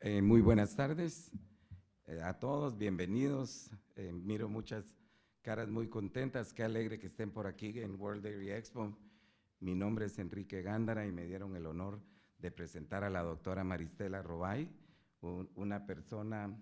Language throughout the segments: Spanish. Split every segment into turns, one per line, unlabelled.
Muy buenas tardes a todos, bienvenidos. Miro muchas caras muy contentas, qué alegre que estén por aquí en World Dairy Expo. Mi nombre es Enrique Gándara y me dieron el honor de presentar a la doctora Maristela Robay, una persona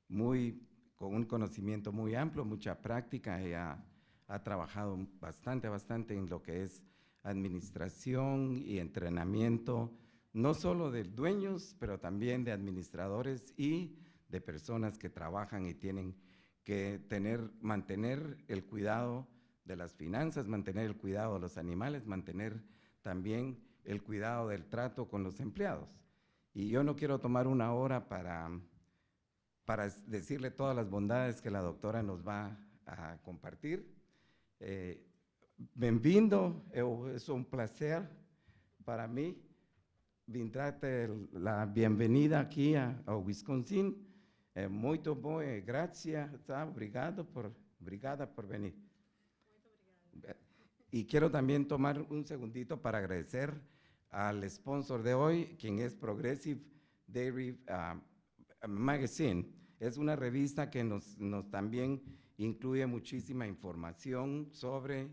con un conocimiento muy amplio, mucha práctica. Ella ha trabajado bastante en lo que es administración y entrenamiento, no solo de dueños, pero también de administradores y de personas que trabajan y tienen que mantener el cuidado de las finanzas, mantener el cuidado de los animales, mantener también el cuidado del trato con los empleados. Y yo no quiero tomar una hora para decirle todas las bondades que la doctora nos va a compartir. Bem-vindo, es un placer para mí brindarte la bienvenida aquí a Wisconsin. Muito bom, gracias, tá? Obrigada por venir. Y quiero también tomar un segundito para agradecer al sponsor de hoy, quien es Progressive Dairy Magazine. Es una revista que nos también incluye muchísima información sobre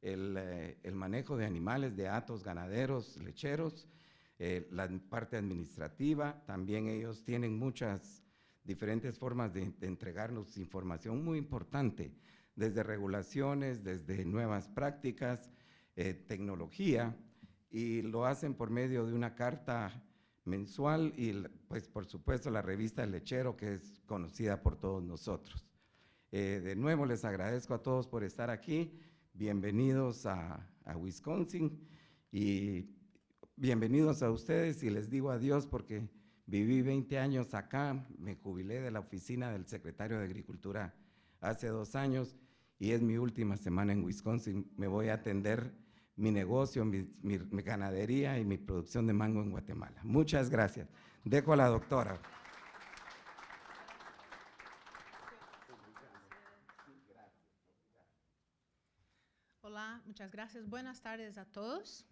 el manejo de animales, de hatos ganaderos, lecheros, la parte administrativa. También ellos tienen muchas diferentes formas de entregarnos información muy importante, desde regulaciones, desde nuevas prácticas, tecnología, y lo hacen por medio de una carta mensual y, pues, por supuesto, la revista El Lechero, que es conocida por todos nosotros. De nuevo, les agradezco a todos por estar aquí. Bienvenidos a Wisconsin y bienvenidos a ustedes, y les digo adiós porque viví 20 años acá, me jubilé de la oficina del secretario de Agricultura hace 2 años y es mi última semana en Wisconsin. Me voy a atender mi negocio, mi ganadería y mi producción de mango en Guatemala. Muchas gracias. Dejo a la doctora.
Hola, muchas gracias. Buenas tardes a todos.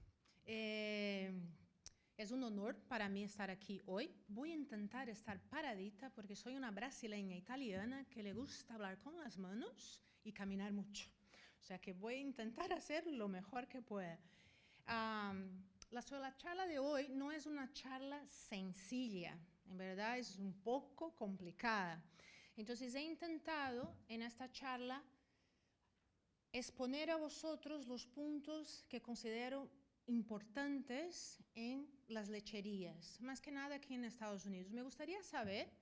Es un honor para mí estar aquí hoy. Voy a intentar estar paradita porque soy una brasileña italiana que le gusta hablar con las manos y caminar mucho. O sea que voy a intentar hacer lo mejor que pueda. La charla de hoy no es una charla sencilla, en verdad es un poco complicada. Entonces he intentado en esta charla exponer a vosotros los puntos que considero importantes en las lecherías, más que nada aquí en Estados Unidos. Me gustaría saber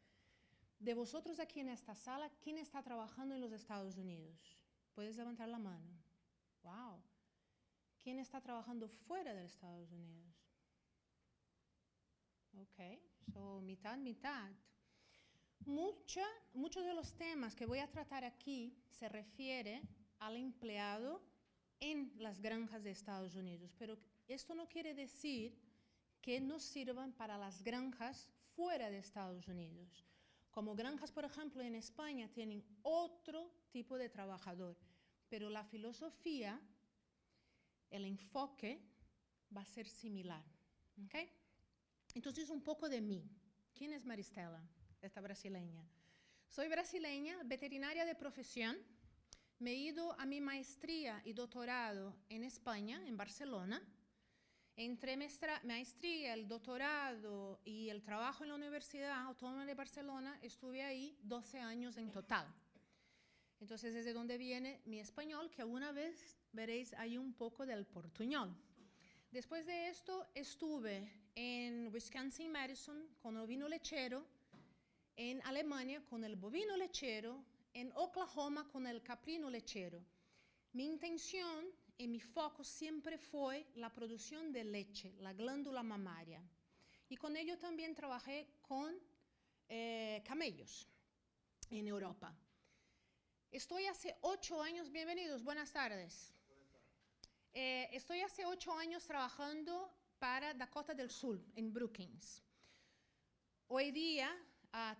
de vosotros aquí en esta sala, ¿quién está trabajando en los Estados Unidos? ¿Puedes levantar la mano? Wow. ¿Quién está trabajando fuera de Estados Unidos? Ok, so mitad, mitad. Muchos de los temas que voy a tratar aquí se refiere al empleado en las granjas de Estados Unidos, pero esto no quiere decir que no sirvan para las granjas fuera de Estados Unidos. Como granjas, por ejemplo, en España tienen otro tipo de trabajador, pero la filosofía, el enfoque va a ser similar. ¿Okay? Entonces, un poco de mí. ¿Quién es Maristela, esta brasileña? Soy brasileña, veterinaria de profesión. Me he ido a mi maestría y doctorado en España, en Barcelona. Entre maestría, el doctorado y el trabajo en la Universidad Autónoma de Barcelona, estuve ahí 12 años en total. Entonces, desde donde viene mi español, que alguna vez veréis ahí un poco del portuñol. Después de esto, estuve en Wisconsin-Madison con el ovino lechero, en Alemania con el bovino lechero, en Oklahoma con el caprino lechero. Mi intención y mi foco siempre fue la producción de leche, la glándula mamaria. Y con ello también trabajé con camellos en Europa. Estoy hace 8 años, bienvenidos, buenas tardes. Estoy hace 8 años trabajando para Dakota del Sur, en Brookings. Hoy día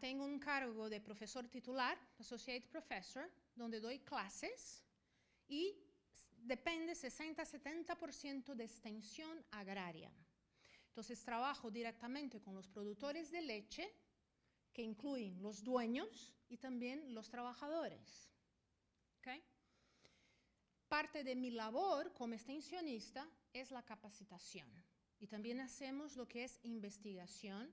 tengo un cargo de profesor titular, Associate Professor, donde doy clases y depende 60-70% de extensión agraria. Entonces trabajo directamente con los productores de leche, que incluyen los dueños y también los trabajadores. ¿Okay? Parte de mi labor como extensionista es la capacitación. Y también hacemos lo que es investigación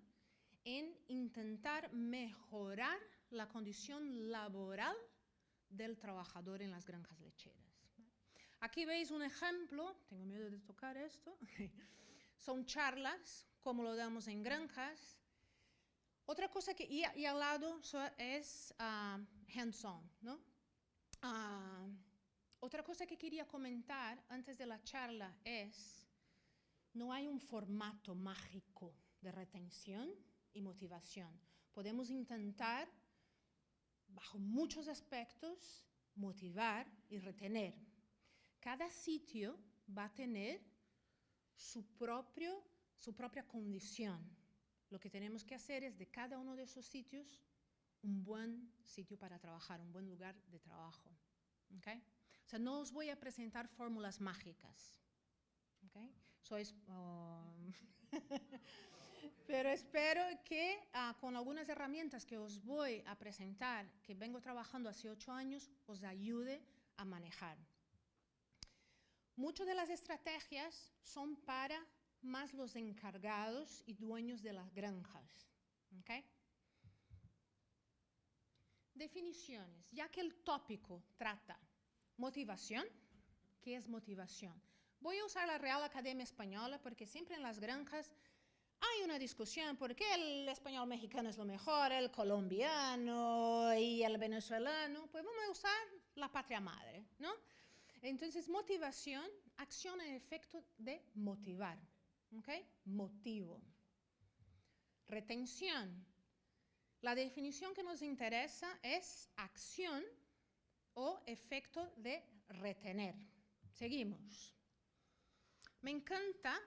en intentar mejorar la condición laboral del trabajador en las granjas lecheras. Aquí veis un ejemplo, tengo miedo de tocar esto, son charlas, como lo damos en granjas. Otra cosa que, y al lado es hands-on, ¿no? Otra cosa que quería comentar antes de la charla es, no hay un formato mágico de retención y motivación. Podemos intentar, bajo muchos aspectos, motivar y retener. Cada sitio va a tener su propia condición. Lo que tenemos que hacer es de cada uno de esos sitios un buen sitio para trabajar, un buen lugar de trabajo. ¿Okay? O sea, no os voy a presentar fórmulas mágicas. ¿Okay? Pero espero que con algunas herramientas que os voy a presentar, que vengo trabajando hace 8 años, os ayude a manejar. Muchas de las estrategias son para más los encargados y dueños de las granjas. ¿Okay? Definiciones. Ya que el tópico trata motivación, ¿qué es motivación? Voy a usar la Real Academia Española porque siempre en las granjas hay una discusión por qué el español mexicano es lo mejor, el colombiano y el venezolano. Pues vamos a usar la patria madre, ¿no? Entonces, motivación, acción en efecto de motivar. ¿Okay? Motivo. Retención. La definición que nos interesa es acción o efecto de retener. Seguimos. Me encanta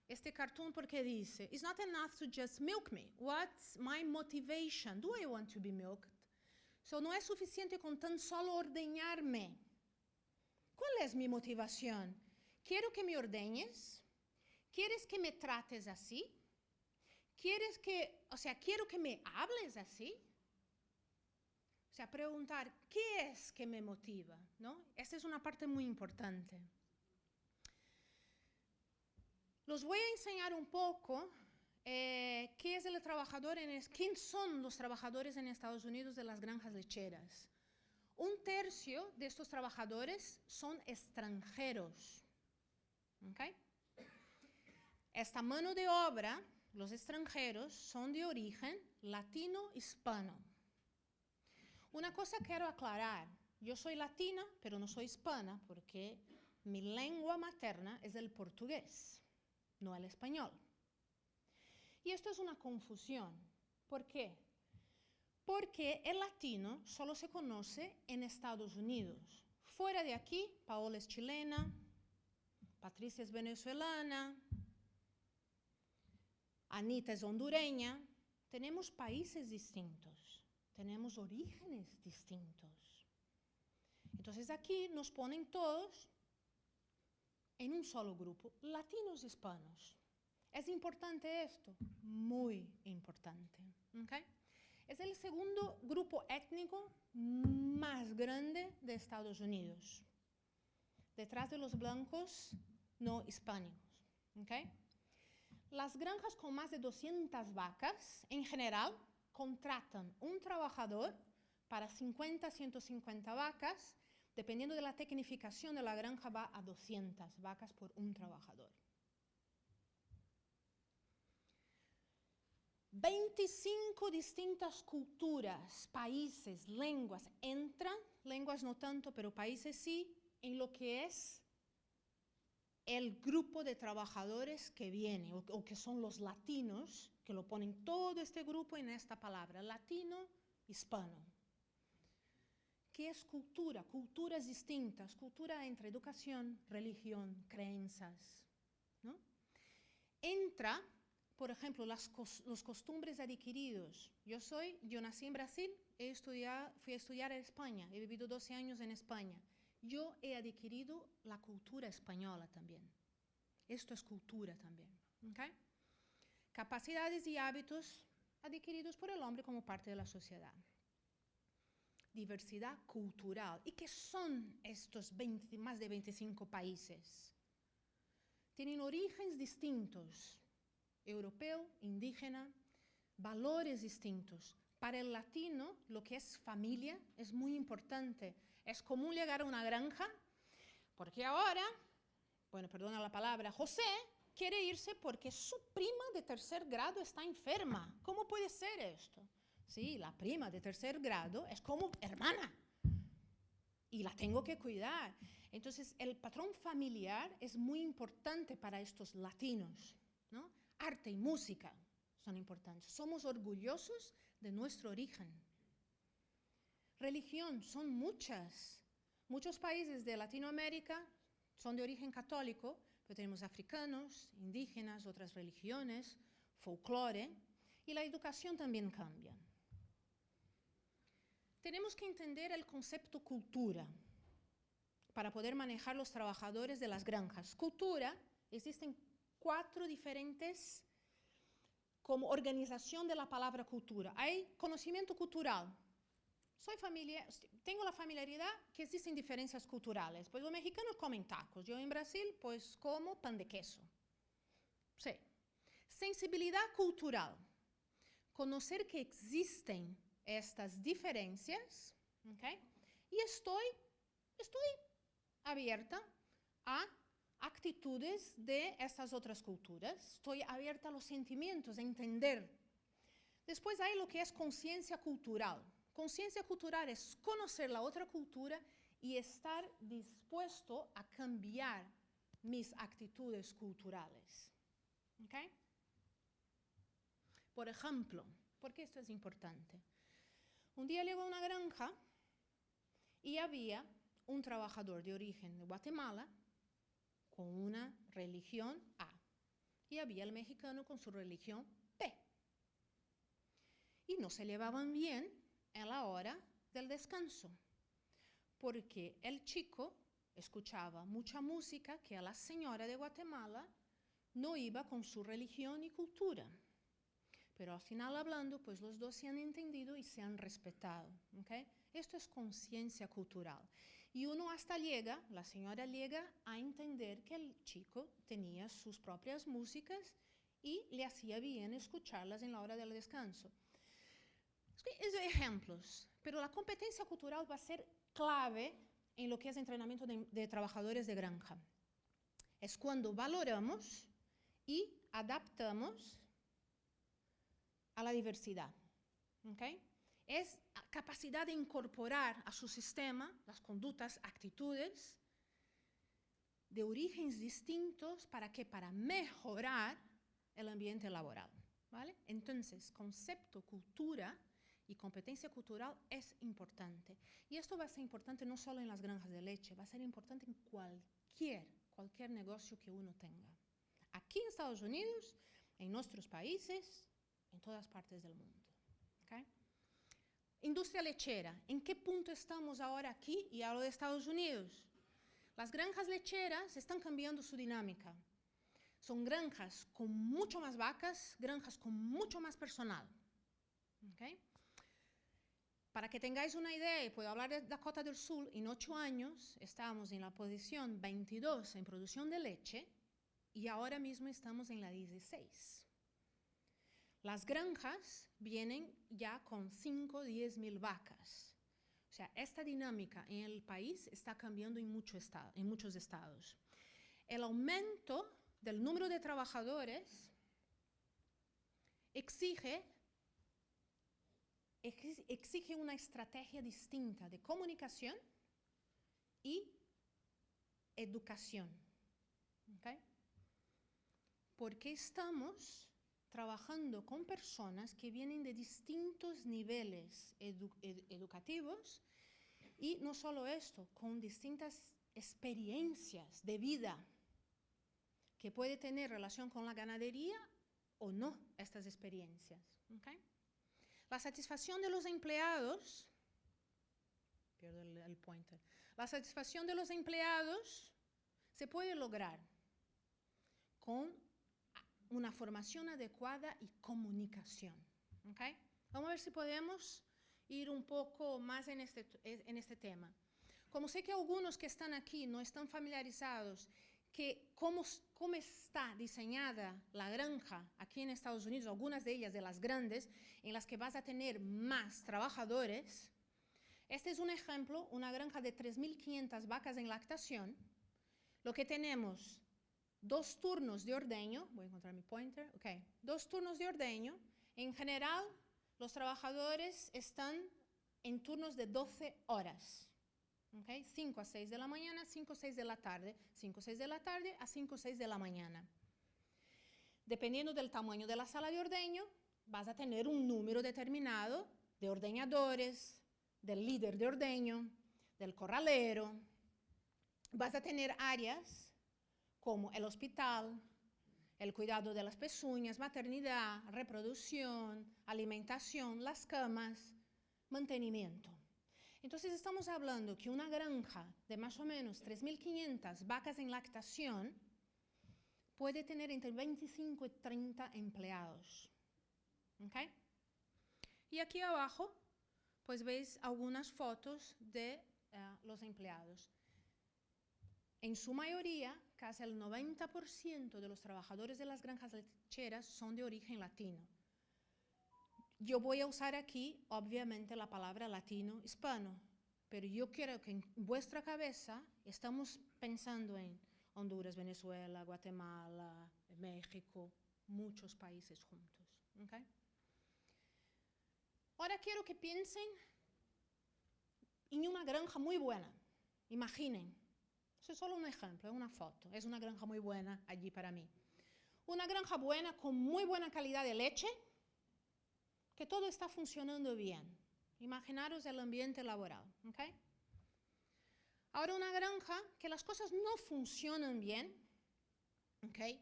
este cartoon porque dice, it's not enough to just milk me. What's my motivation? Do I want to be milked? So, no es suficiente con tan solo ordeñarme. ¿Cuál es mi motivación? ¿Quiero que me ordeñes? ¿Quieres que me trates así? ¿Quiero que me hables así? O sea, preguntar, ¿qué es que me motiva? ¿No? Esta es una parte muy importante. Los voy a enseñar un poco qué es el trabajador quién son los trabajadores en Estados Unidos de las granjas lecheras. 1/3 de estos trabajadores son extranjeros. ¿Okay? Esta mano de obra, los extranjeros, son de origen latino-hispano. Una cosa quiero aclarar, yo soy latina, pero no soy hispana, porque mi lengua materna es el portugués, no el español. Y esto es una confusión. ¿Por qué? Porque el latino solo se conoce en Estados Unidos. Fuera de aquí, Paola es chilena, Patricia es venezolana, Anita es hondureña. Tenemos países distintos, tenemos orígenes distintos. Entonces aquí nos ponen todos en un solo grupo, latinos hispanos. ¿Es importante esto? Muy importante. ¿Okay? Es el segundo grupo étnico más grande de Estados Unidos, detrás de los blancos no hispánicos. ¿Okay? Las granjas con más de 200 vacas, en general, contratan un trabajador para 50 a 150 vacas. Dependiendo de la tecnificación de la granja, va a 200 vacas por un trabajador. 25 distintas culturas, países, lenguas entran, lenguas no tanto, pero países sí, en lo que es el grupo de trabajadores que viene, o que son los latinos, que lo ponen todo este grupo en esta palabra, latino, hispano. ¿Qué es cultura? Culturas distintas, cultura entre educación, religión, creencias, ¿no? Entra, por ejemplo, los costumbres adquiridos. Yo nací en Brasil, fui a estudiar en España, he vivido 12 años en España. Yo he adquirido la cultura española también. Esto es cultura también. ¿Okay? capacidades y hábitos adquiridos por el hombre como parte de la sociedad. Diversidad cultural. ¿Y qué son estos más de 25 países? Tienen orígenes distintos, europeo, indígena, valores distintos. Para el latino, lo que es familia es muy importante. Es común llegar a una granja, porque ahora, bueno, perdona la palabra, José quiere irse porque su prima de tercer grado está enferma. ¿Cómo puede ser esto? Sí, la prima de tercer grado es como hermana y la tengo que cuidar. Entonces, el patrón familiar es muy importante para estos latinos, ¿no? Arte y música son importantes. Somos orgullosos de nuestro origen. Religión, son muchas. Muchos países de Latinoamérica son de origen católico, pero tenemos africanos, indígenas, otras religiones, folclore, y la educación también cambia. Tenemos que entender el concepto cultura para poder manejar los trabajadores de las granjas. Cultura, existen 4 diferentes como organización de la palabra cultura. Hay conocimiento cultural. Tengo la familiaridad que existen diferencias culturales. Pues los mexicanos comen tacos. Yo en Brasil, pues como pan de queso. Sí. Sensibilidad cultural. Conocer que existen estas diferencias, ¿okay? Y estoy abierta a actitudes de estas otras culturas. Estoy abierta a los sentimientos, a entender. Después hay lo que es conciencia cultural. Conciencia cultural es conocer la otra cultura y estar dispuesto a cambiar mis actitudes culturales. ¿Okay? Por ejemplo, ¿por qué esto es importante? Un día llego a una granja y había un trabajador de origen de Guatemala con una religión A y había el mexicano con su religión B. Y no se llevaban bien en la hora del descanso, porque el chico escuchaba mucha música que a la señora de Guatemala no iba con su religión y cultura. Pero al final hablando, pues los dos se han entendido y se han respetado. ¿Okay? Esto es conciencia cultural. Y uno hasta llega, la señora llega a entender que el chico tenía sus propias músicas y le hacía bien escucharlas en la hora del descanso. Es ejemplos, pero la competencia cultural va a ser clave en lo que es entrenamiento de trabajadores de granja. Es cuando valoramos y adaptamos a la diversidad. ¿Okay? Es capacidad de incorporar a su sistema las conductas, actitudes de orígenes distintos. ¿Para qué? Para mejorar el ambiente laboral. ¿Vale? Entonces, concepto, cultura y competencia cultural es importante. Y esto va a ser importante no solo en las granjas de leche, va a ser importante en cualquier negocio que uno tenga. Aquí en Estados Unidos, en nuestros países, en todas partes del mundo. ¿Okay? Industria lechera. ¿En qué punto estamos ahora aquí y a lo de Estados Unidos? Las granjas lecheras están cambiando su dinámica. Son granjas con mucho más vacas, granjas con mucho más personal. ¿Okay? Para que tengáis una idea, puedo hablar de Dakota del Sur, en 8 años estábamos en la posición 22 en producción de leche y ahora mismo estamos en la 16. Las granjas vienen ya con 5 o 10 mil vacas. O sea, esta dinámica en el país está cambiando en muchos estados. El aumento del número de trabajadores exige una estrategia distinta de comunicación y educación. ¿Okay? Porque estamos trabajando con personas que vienen de distintos niveles educativos y no solo esto, con distintas experiencias de vida que puede tener relación con la ganadería o no estas experiencias. ¿Okay? La satisfacción de los empleados, pierdo el pointer, la satisfacción de los empleados se puede lograr con una formación adecuada y comunicación. ¿Okay? Vamos a ver si podemos ir un poco más en este tema. Como sé que algunos que están aquí no están familiarizados que cómo está diseñada la granja aquí en Estados Unidos, algunas de ellas, de las grandes, en las que vas a tener más trabajadores. Este es un ejemplo, una granja de 3.500 vacas en lactación. Lo que tenemos, 2 turnos de ordeño, voy a encontrar mi pointer, ok, 2 turnos de ordeño. En general, los trabajadores están en turnos de 12 horas. Okay, 5 a 6 de la mañana, 5 a 6 de la tarde, 5 a 6 de la tarde a 5 a 6 de la mañana. Dependiendo del tamaño de la sala de ordeño, vas a tener un número determinado de ordeñadores, del líder de ordeño, del corralero. Vas a tener áreas como el hospital, el cuidado de las pezuñas, maternidad, reproducción, alimentación, las camas, mantenimiento. Entonces estamos hablando que una granja de más o menos 3.500 vacas en lactación puede tener entre 25 y 30 empleados. ¿Okay? Y aquí abajo, pues veis algunas fotos de los empleados. En su mayoría, casi el 90% de los trabajadores de las granjas lecheras son de origen latino. Yo voy a usar aquí, obviamente, la palabra latino-hispano, pero yo quiero que en vuestra cabeza estamos pensando en Honduras, Venezuela, Guatemala, México, muchos países juntos. ¿Okay? Ahora quiero que piensen en una granja muy buena. Imaginen. Eso es solo un ejemplo, es una foto. Es una granja muy buena allí para mí. Una granja buena con muy buena calidad de leche, que todo está funcionando bien. Imaginaros el ambiente laboral. ¿Okay? Ahora una granja que las cosas no funcionan bien, ¿okay?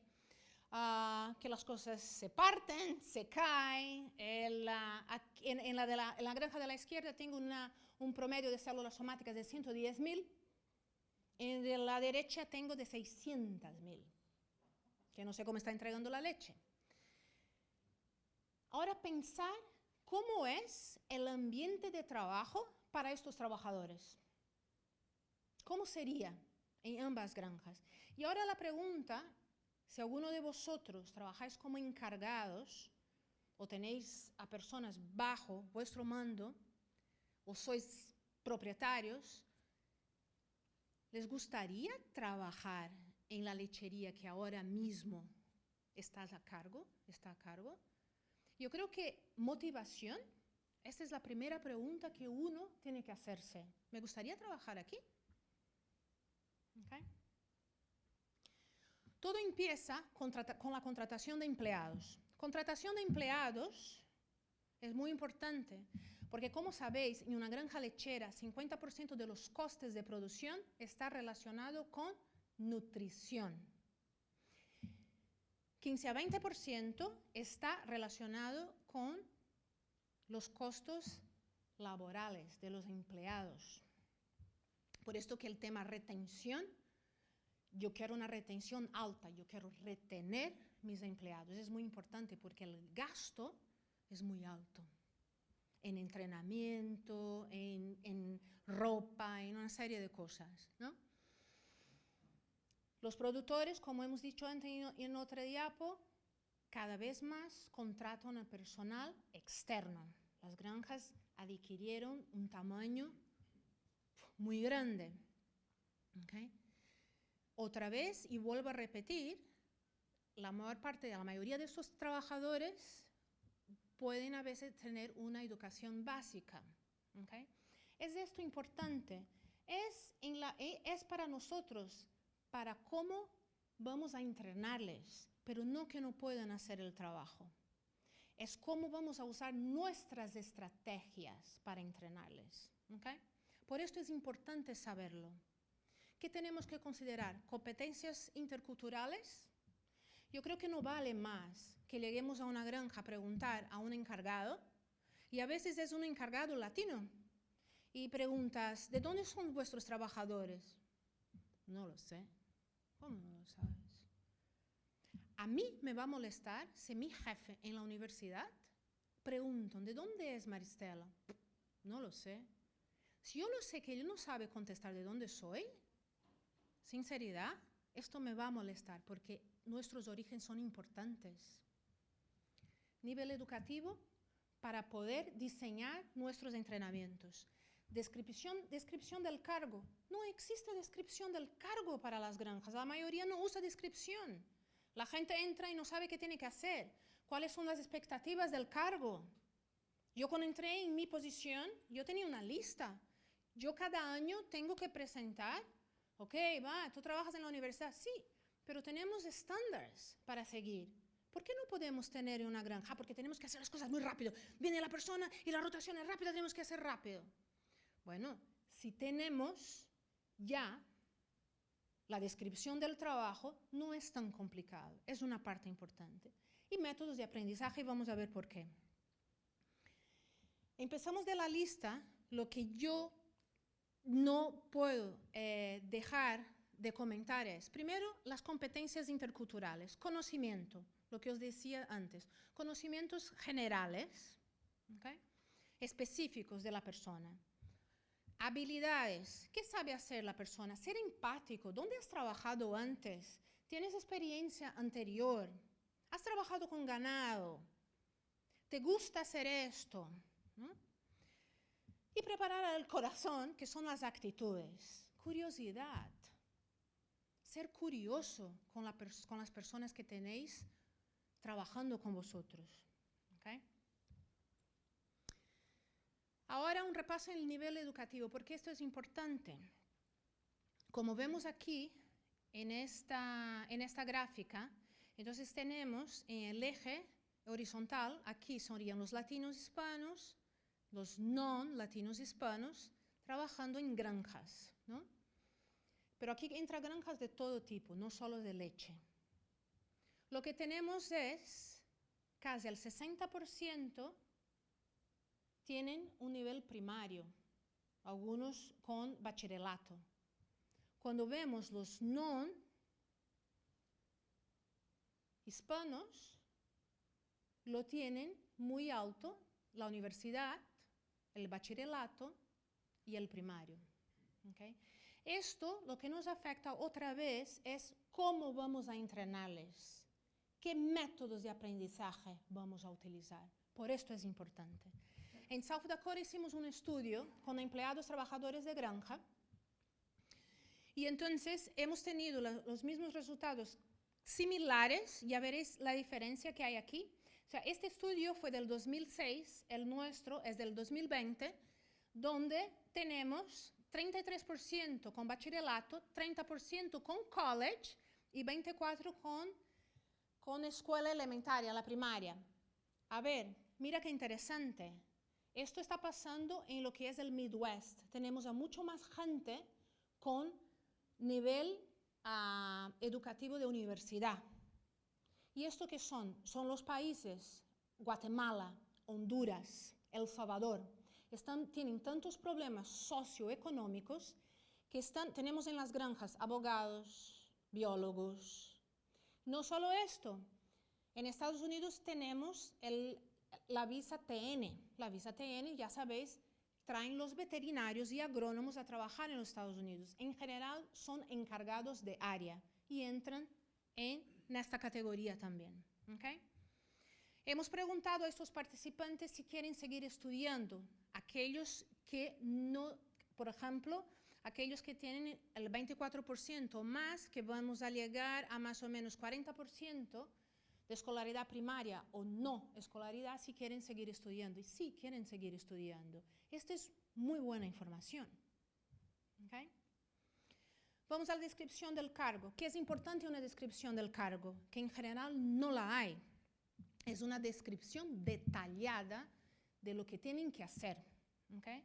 Que las cosas se parten, se caen. En la granja de la izquierda tengo un promedio de células somáticas de 110.000. En la derecha tengo de 600.000, que no sé cómo está entregando la leche. Ahora pensar cómo es el ambiente de trabajo para estos trabajadores. ¿Cómo sería en ambas granjas? Y ahora la pregunta, si alguno de vosotros trabajáis como encargados o tenéis a personas bajo vuestro mando o sois propietarios, ¿les gustaría trabajar en la lechería que ahora mismo está a cargo? Yo creo que motivación, esta es la primera pregunta que uno tiene que hacerse. ¿Me gustaría trabajar aquí? Okay. Todo empieza con la contratación de empleados. Contratación de empleados es muy importante porque, como sabéis, en una granja lechera, 50% de los costes de producción está relacionado con nutrición. 15 a 20% está relacionado con los costos laborales de los empleados. Por esto que el tema retención, yo quiero una retención alta, yo quiero retener mis empleados. Es muy importante porque el gasto es muy alto en entrenamiento, en ropa, en una serie de cosas, ¿no? Los productores, como hemos dicho antes en otra diapo, cada vez más contratan a personal externo. Las granjas adquirieron un tamaño muy grande. ¿Okay? Otra vez, y vuelvo a repetir, la mayoría de estos trabajadores pueden a veces tener una educación básica. ¿Okay? Es esto importante. Es para nosotros, para cómo vamos a entrenarles, pero no que no puedan hacer el trabajo. Es cómo vamos a usar nuestras estrategias para entrenarles. ¿Okay? Por esto es importante saberlo. ¿Qué tenemos que considerar? ¿Competencias interculturales? Yo creo que no vale más que lleguemos a una granja a preguntar a un encargado, y a veces es un encargado latino, y preguntas, ¿de dónde son vuestros trabajadores? No lo sé. ¿Cómo no lo sabes? A mí me va a molestar si mi jefe en la universidad preguntan, ¿de dónde es Maristela? No lo sé. Si yo lo sé que él no sabe contestar de dónde soy, sinceridad, esto me va a molestar porque nuestros orígenes son importantes. Nivel educativo para poder diseñar nuestros entrenamientos. Descripción del cargo. No existe descripción del cargo para las granjas. La mayoría no usa descripción. La gente entra y no sabe qué tiene que hacer. ¿Cuáles son las expectativas del cargo? Yo cuando entré en mi posición, yo tenía una lista. Yo cada año tengo que presentar, ok, va, tú trabajas en la universidad, sí, pero tenemos estándares para seguir. ¿Por qué no podemos tener una granja? Porque tenemos que hacer las cosas muy rápido. Viene la persona y la rotación es rápida, tenemos que hacer rápido. Bueno, si tenemos ya la descripción del trabajo, no es tan complicado. Es una parte importante. Y métodos de aprendizaje, vamos a ver por qué. Empezamos de la lista, lo que yo no puedo dejar de comentar es, primero, las competencias interculturales, conocimiento, lo que os decía antes, conocimientos generales, ¿okay? Específicos de la persona. Habilidades, ¿qué sabe hacer la persona? Ser empático, ¿dónde has trabajado antes? ¿Tienes experiencia anterior? ¿Has trabajado con ganado? ¿Te gusta hacer esto? ¿No? Y preparar el corazón, que son las actitudes. Curiosidad. Ser curioso con las personas que tenéis trabajando con vosotros. ¿Okay? Ahora un repaso en el nivel educativo, porque esto es importante. Como vemos aquí, en esta gráfica, entonces tenemos en el eje horizontal, aquí serían los latinos hispanos, los no-latinos hispanos, trabajando en granjas, ¿no? Pero aquí entra granjas de todo tipo, no solo de leche. Lo que tenemos es, casi el 60% tienen un nivel primario, algunos con bachillerato. Cuando vemos los no-hispanos, lo tienen muy alto, la universidad, el bachillerato y el primario. ¿Okay? Esto lo que nos afecta otra vez es cómo vamos a entrenarles, qué métodos de aprendizaje vamos a utilizar. Por esto es importante. En South Dakota hicimos un estudio con empleados trabajadores de granja y entonces hemos tenido los mismos resultados similares, ya veréis la diferencia que hay aquí. O sea, este estudio fue del 2006, el nuestro es del 2020, donde tenemos 33% con bachillerato, 30% con college y 24% con escuela elementaria, la primaria. A ver, mira qué interesante. Esto está pasando en lo que es el Midwest. Tenemos a mucho más gente con nivel educativo de universidad. ¿Y esto qué son? Son los países Guatemala, Honduras, El Salvador. Tienen tantos problemas socioeconómicos que tenemos en las granjas abogados, biólogos. No solo esto, en Estados Unidos tenemos la visa TN. La visa TN, ya sabéis, traen los veterinarios y agrónomos a trabajar en los Estados Unidos. En general son encargados de área y entran en esta categoría también. ¿Okay? Hemos preguntado a estos participantes si quieren seguir estudiando. Aquellos que no, por ejemplo, aquellos que tienen el 24% más, que vamos a llegar a más o menos 40% de escolaridad primaria o no escolaridad, si quieren seguir estudiando. Y sí quieren seguir estudiando. Esta es muy buena información. ¿Okay? Vamos a la descripción del cargo. ¿Qué es importante una descripción del cargo? Que en general no la hay. Es una descripción detallada de lo que tienen que hacer. ¿Okay?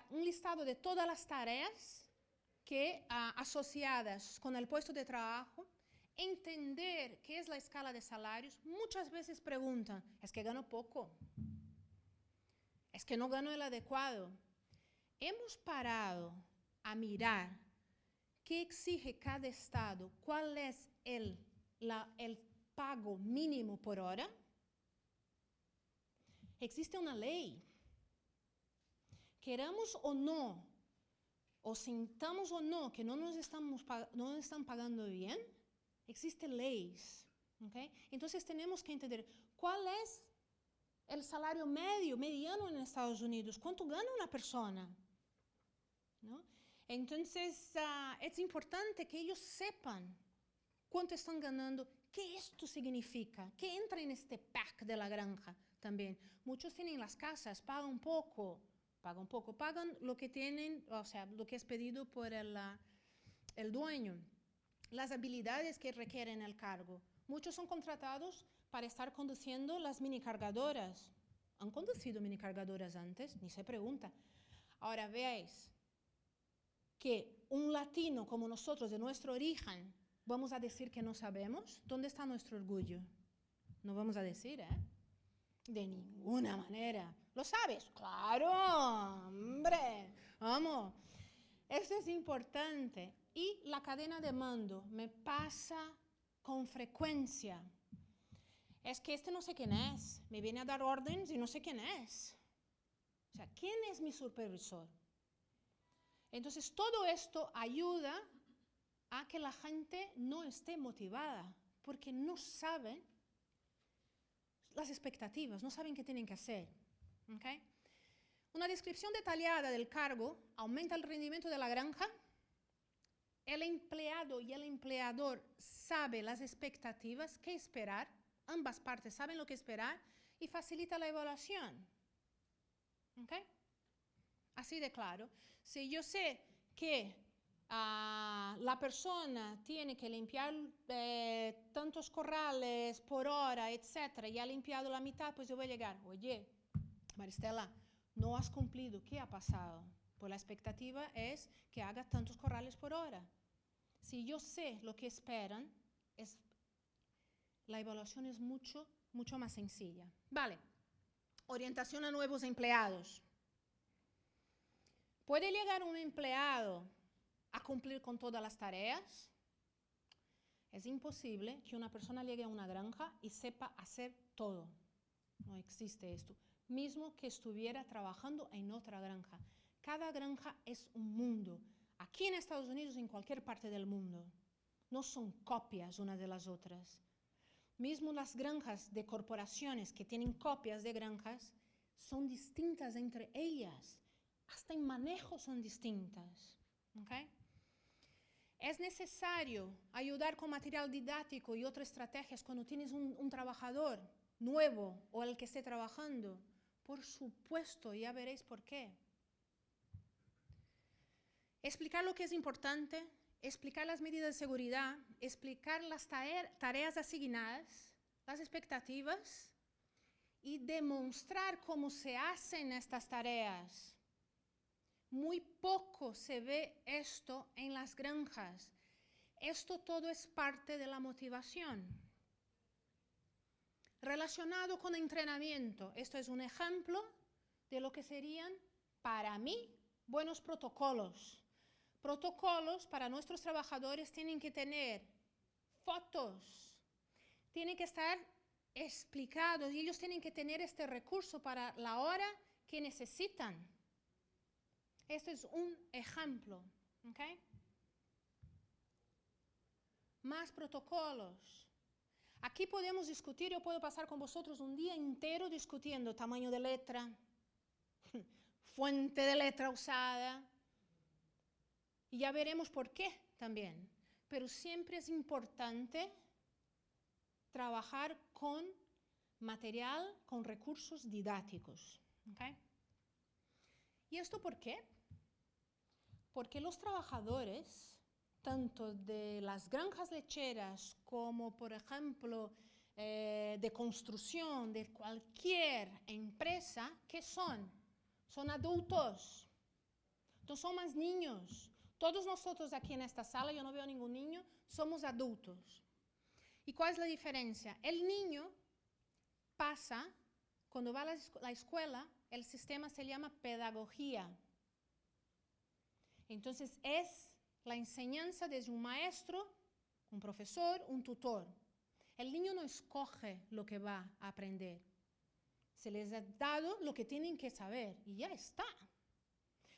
Un listado de todas las tareas que, asociadas con el puesto de trabajo, entender qué es la escala de salarios. Muchas veces preguntan, ¿es que gano poco? ¿Es que no gano el adecuado? Hemos parado a mirar qué exige cada estado, cuál es el el pago mínimo por hora. Existe una ley. Queramos o no, o sintamos o no que no nos están pagando bien, existen leyes. ¿Okay? Entonces tenemos que entender cuál es el salario mediano en Estados Unidos, cuánto gana una persona, ¿no? Entonces es importante que ellos sepan cuánto están ganando, qué esto significa, qué entra en este pack de la granja también. Muchos tienen las casas, pagan poco, pagan lo que tienen, o sea, lo que es pedido por el dueño, las habilidades que requieren el cargo. Muchos son contratados para estar conduciendo las minicargadoras. ¿Han conducido minicargadoras antes? Ni se pregunta. Ahora veáis que un latino como nosotros, de nuestro origen, vamos a decir que no sabemos. ¿Dónde está nuestro orgullo? No vamos a decir, ¿eh? De ninguna manera. ¿Lo sabes? Claro, hombre. Vamos. Eso es importante. Y la cadena de mando me pasa con frecuencia. Es que este no sé quién es. Me viene a dar órdenes y no sé quién es. O sea, ¿quién es mi supervisor? Entonces, todo esto ayuda a que la gente no esté motivada, porque no saben las expectativas, no saben qué tienen que hacer. ¿Okay? Una descripción detallada del cargo aumenta el rendimiento de la granja. El empleado y el empleador saben las expectativas, qué esperar. Ambas partes saben lo que esperar y facilita la evaluación. ¿Okay? Así de claro. Si yo sé que la persona tiene que limpiar tantos corrales por hora, etcétera, y ha limpiado la mitad, pues yo voy a llegar, oye, Maristela, no has cumplido, ¿qué ha pasado? Pues la expectativa es que haga tantos corrales por hora. Si yo sé lo que esperan, la evaluación es mucho más sencilla. Vale, orientación a nuevos empleados. ¿Puede llegar un empleado a cumplir con todas las tareas? Es imposible que una persona llegue a una granja y sepa hacer todo. No existe esto. Mismo que estuviera trabajando en otra granja. Cada granja es un mundo. Aquí en Estados Unidos y en cualquier parte del mundo. No son copias unas de las otras. Mismo las granjas de corporaciones que tienen copias de granjas son distintas entre ellas. Hasta en manejo son distintas. ¿Okay? Es necesario ayudar con material didáctico y otras estrategias cuando tienes un trabajador nuevo o el que esté trabajando. Por supuesto, ya veréis por qué. Explicar lo que es importante, explicar las medidas de seguridad, explicar las tareas asignadas, las expectativas y demostrar cómo se hacen estas tareas. Muy poco se ve esto en las granjas. Esto todo es parte de la motivación. Relacionado con entrenamiento, esto es un ejemplo de lo que serían, para mí, buenos protocolos. Protocolos para nuestros trabajadores tienen que tener fotos, tienen que estar explicados y ellos tienen que tener este recurso para la hora que necesitan. Este es un ejemplo. ¿Okay? Más protocolos. Aquí podemos discutir, yo puedo pasar con vosotros un día entero discutiendo tamaño de letra, fuente de letra usada, y ya veremos por qué también. Pero siempre es importante trabajar con material, con recursos didácticos. ¿Okay? ¿Y esto por qué? Porque los trabajadores, tanto de las granjas lecheras como, por ejemplo, de construcción, de cualquier empresa, ¿qué son? Son adultos, no son más niños. Todos nosotros aquí en esta sala, yo no veo ningún niño, somos adultos. ¿Y cuál es la diferencia? El niño pasa, cuando va a la escuela, el sistema se llama pedagogía. Entonces es la enseñanza desde un maestro, un profesor, un tutor. El niño no escoge lo que va a aprender. Se les ha dado lo que tienen que saber y ya está.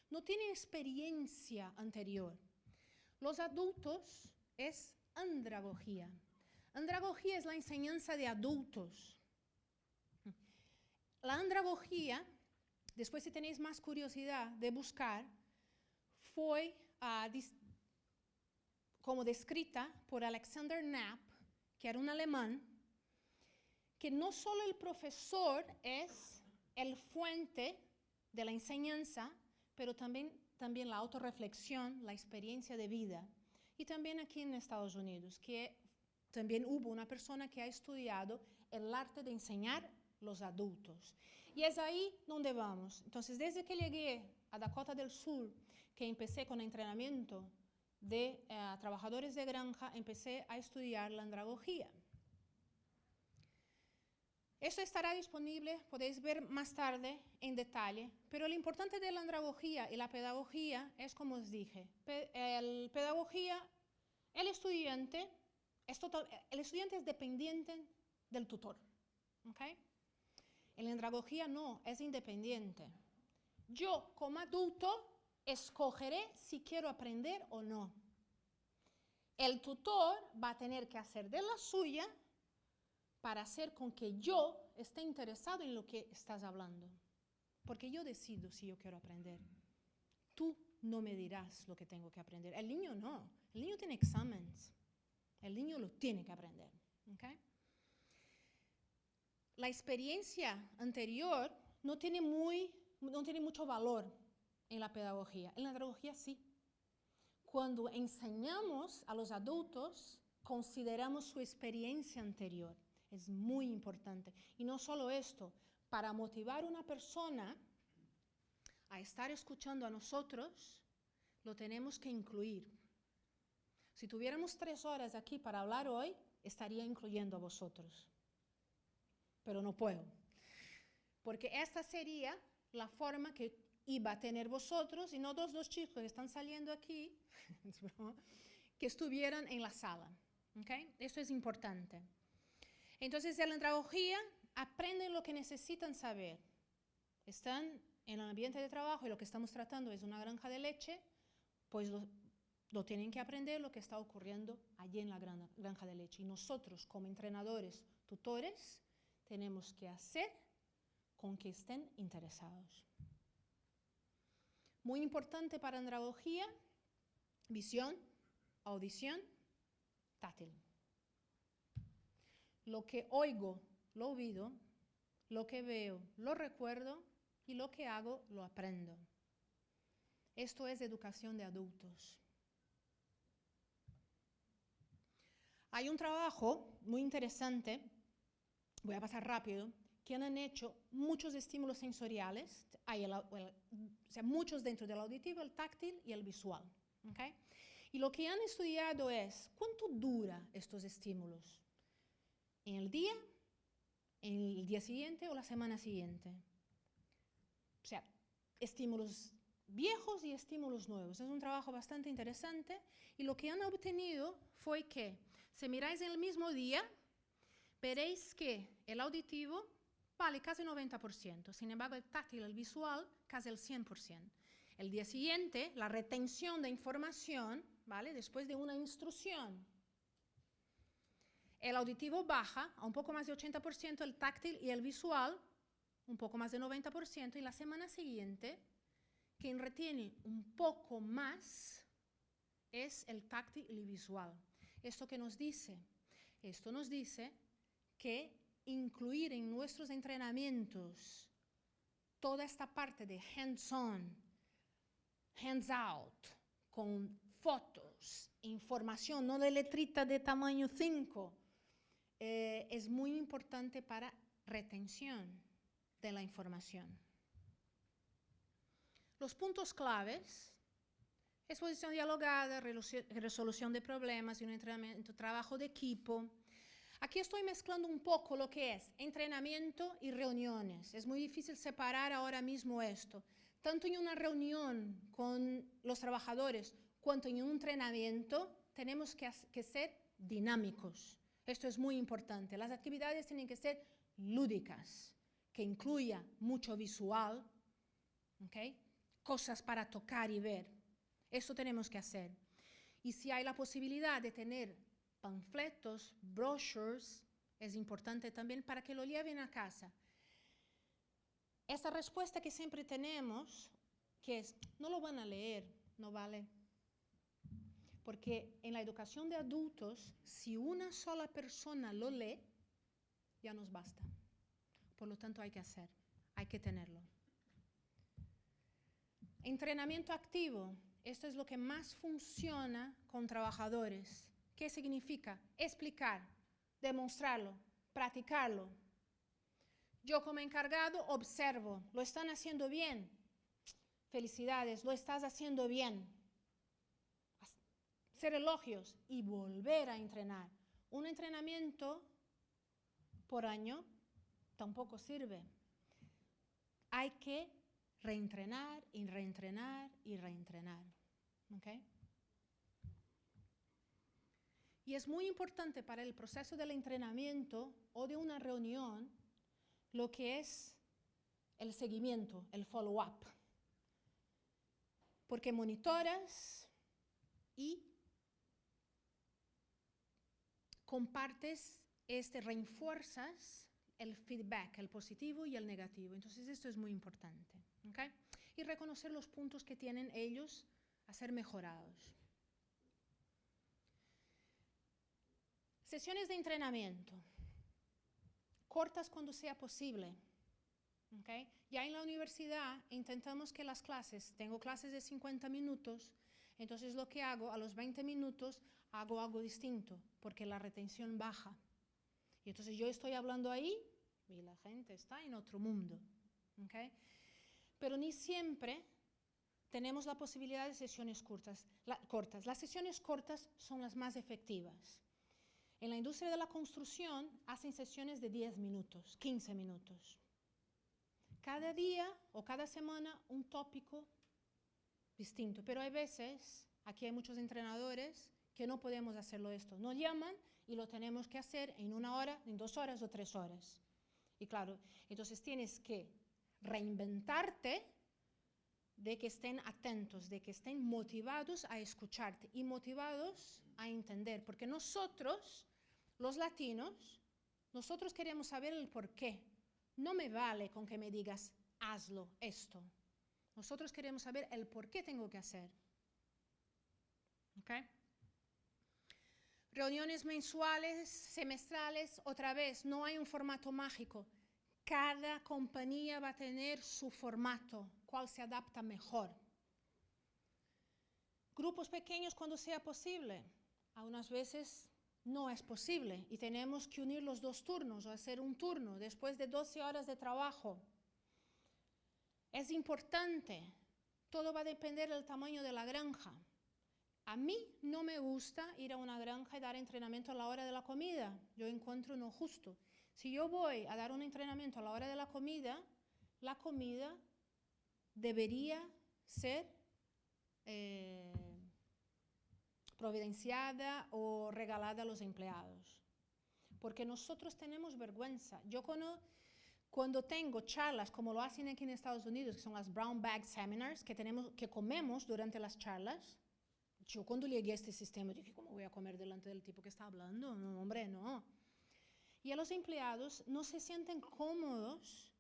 No tienen experiencia anterior. Los adultos es andragogía. Andragogía es la enseñanza de adultos. La andragogía, después si tenéis más curiosidad de buscar, fue como descrita por Alexander Knapp, que era un alemán, que no solo el profesor es el fuente de la enseñanza, pero también la autorreflexión, la experiencia de vida. Y también aquí en Estados Unidos, que también hubo una persona que ha estudiado el arte de enseñar los adultos. Y es ahí donde vamos. Entonces, desde que llegué a Dakota del Sur, que empecé con entrenamiento de trabajadores de granja, empecé a estudiar la andragogía. Esto estará disponible, podéis ver más tarde en detalle, pero lo importante de la andragogía y la pedagogía es, como os dije, el estudiante es dependiente del tutor, ¿okay? En la andragogía no, es independiente. Yo, como adulto, escogeré si quiero aprender o no. El tutor va a tener que hacer de la suya para hacer con que yo esté interesado en lo que estás hablando. Porque yo decido si yo quiero aprender. Tú no me dirás lo que tengo que aprender. El niño no. El niño tiene exámenes. El niño lo tiene que aprender. ¿Okay? La experiencia anterior no tiene mucho valor en la pedagogía. En la pedagogía sí. Cuando enseñamos a los adultos, consideramos su experiencia anterior. Es muy importante. Y no solo esto, para motivar a una persona a estar escuchando a nosotros, lo tenemos que incluir. Si tuviéramos 3 horas aquí para hablar hoy, estaría incluyendo a vosotros. Pero no puedo. Porque esta sería la forma que iba a tener vosotros, y no dos chicos que están saliendo aquí, que estuvieran en la sala. ¿Okay? Esto es importante. Entonces, en la andragogía aprenden lo que necesitan saber. Están en el ambiente de trabajo y lo que estamos tratando es una granja de leche, pues lo tienen que aprender lo que está ocurriendo allí en la granja de leche. Y nosotros, como entrenadores, tutores, tenemos que hacer con que estén interesados. Muy importante para andragogía, visión, audición, táctil. Lo que oigo, lo olvido, lo que veo, lo recuerdo y lo que hago, lo aprendo. Esto es educación de adultos. Hay un trabajo muy interesante, voy a pasar rápido, que han hecho muchos estímulos sensoriales, muchos dentro del auditivo, el táctil y el visual. ¿Okay? Y lo que han estudiado es cuánto dura estos estímulos. ¿En el día siguiente o la semana siguiente? O sea, estímulos viejos y estímulos nuevos. Es un trabajo bastante interesante y lo que han obtenido fue que, si miráis en el mismo día, veréis que el auditivo vale casi 90%, sin embargo el táctil, el visual, casi el 100%. El día siguiente, la retención de información, ¿vale? Después de una instrucción, el auditivo baja a un poco más de 80%, el táctil y el visual un poco más de 90%, y la semana siguiente, quien retiene un poco más es el táctil y el visual. ¿Esto qué nos dice? Esto nos dice que incluir en nuestros entrenamientos toda esta parte de hands-on, hands-out, con fotos, información, no de letrita de tamaño 5, es muy importante para retención de la información. Los puntos claves: exposición dialogada, resolución de problemas y un entrenamiento, trabajo de equipo. Aquí estoy mezclando un poco lo que es entrenamiento y reuniones. Es muy difícil separar ahora mismo esto. Tanto en una reunión con los trabajadores cuanto en un entrenamiento tenemos que ser dinámicos. Esto es muy importante. Las actividades tienen que ser lúdicas, que incluya mucho visual, ¿okay? Cosas para tocar y ver. Eso tenemos que hacer. Y si hay la posibilidad de tener panfletos, brochures, es importante también para que lo lleven a casa. Esa respuesta que siempre tenemos, que es, no lo van a leer, no vale. Porque en la educación de adultos, si una sola persona lo lee, ya nos basta. Por lo tanto, hay que hacer, hay que tenerlo. Entrenamiento activo. Esto es lo que más funciona con trabajadores. ¿Qué significa? Explicar, demostrarlo, practicarlo. Yo como encargado observo, ¿lo están haciendo bien? Felicidades, lo estás haciendo bien. Hacer elogios y volver a entrenar. Un entrenamiento por año tampoco sirve. Hay que reentrenar y reentrenar y reentrenar. ¿Okay? Y es muy importante para el proceso del entrenamiento o de una reunión lo que es el seguimiento, el follow-up. Porque monitoras y compartes, refuerzas el feedback, el positivo y el negativo. Entonces esto es muy importante. ¿Okay? Y reconocer los puntos que tienen ellos a ser mejorados. Sesiones de entrenamiento. Cortas cuando sea posible. ¿Okay? Ya en la universidad intentamos que las clases, tengo clases de 50 minutos, entonces lo que hago, a los 20 minutos hago algo distinto, porque la retención baja. Y entonces yo estoy hablando ahí y la gente está en otro mundo. ¿Okay? Pero ni siempre tenemos la posibilidad de sesiones cortas. Las sesiones cortas son las más efectivas. En la industria de la construcción hacen sesiones de 10 minutos, 15 minutos. Cada día o cada semana un tópico distinto. Pero hay veces, aquí hay muchos entrenadores que no podemos hacerlo esto. Nos llaman y lo tenemos que hacer en 1 hora, en 2 horas o 3 horas. Y claro, entonces tienes que reinventarte de que estén atentos, de que estén motivados a escucharte y motivados a entender. Porque nosotros, los latinos, nosotros queremos saber el por qué. No me vale con que me digas, hazlo, esto. Nosotros queremos saber el por qué tengo que hacer. ¿Okay? Reuniones mensuales, semestrales, otra vez, no hay un formato mágico. Cada compañía va a tener su formato, cuál se adapta mejor. Grupos pequeños cuando sea posible. Algunas veces no es posible y tenemos que unir los 2 turnos o hacer un turno después de 12 horas de trabajo. Es importante, todo va a depender del tamaño de la granja. A mí no me gusta ir a una granja y dar entrenamiento a la hora de la comida, yo encuentro no justo. Si yo voy a dar un entrenamiento a la hora de la comida debería ser providenciada o regalada a los empleados. Porque nosotros tenemos vergüenza. Yo cuando tengo charlas, como lo hacen aquí en Estados Unidos, que son las Brown Bag Seminars, que comemos durante las charlas, yo cuando llegué a este sistema dije, ¿cómo voy a comer delante del tipo que está hablando? No, hombre, no. Y a los empleados no se sienten cómodos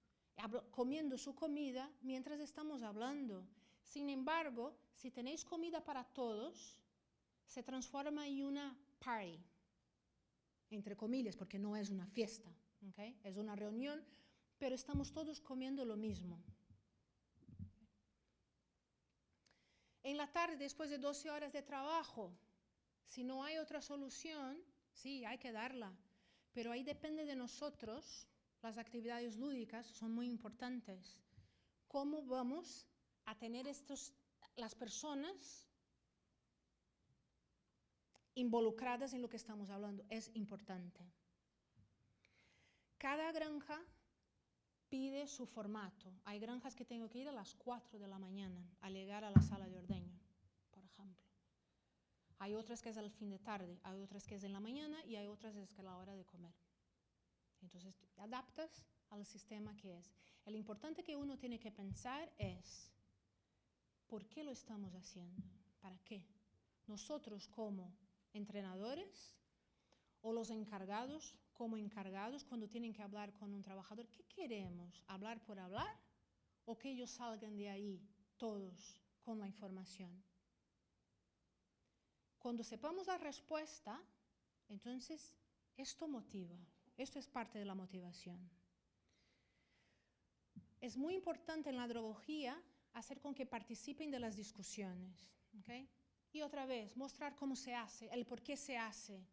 comiendo su comida mientras estamos hablando. Sin embargo, si tenéis comida para todos, se transforma en una party, entre comillas, porque no es una fiesta, ¿okay? Es una reunión, pero estamos todos comiendo lo mismo. En la tarde, después de 12 horas de trabajo, si no hay otra solución, sí, hay que darla, pero ahí depende de nosotros. Las actividades lúdicas son muy importantes. ¿Cómo vamos a tener las personas involucradas en lo que estamos hablando? Es importante. Cada granja pide su formato. Hay granjas que tengo que ir a las 4 de la mañana a llegar a la sala de ordeño, por ejemplo. Hay otras que es al fin de tarde, hay otras que es en la mañana y hay otras que es a la hora de comer. Entonces, te adaptas al sistema que es. Lo importante que uno tiene que pensar es, ¿por qué lo estamos haciendo? ¿Para qué? Nosotros como entrenadores o los encargados como encargados cuando tienen que hablar con un trabajador, ¿qué queremos? ¿Hablar por hablar o que ellos salgan de ahí todos con la información? Cuando sepamos la respuesta, entonces esto motiva, esto es parte de la motivación. Es muy importante en la andrología hacer con que participen de las discusiones, ¿okay? Y otra vez, mostrar cómo se hace, el por qué se hace,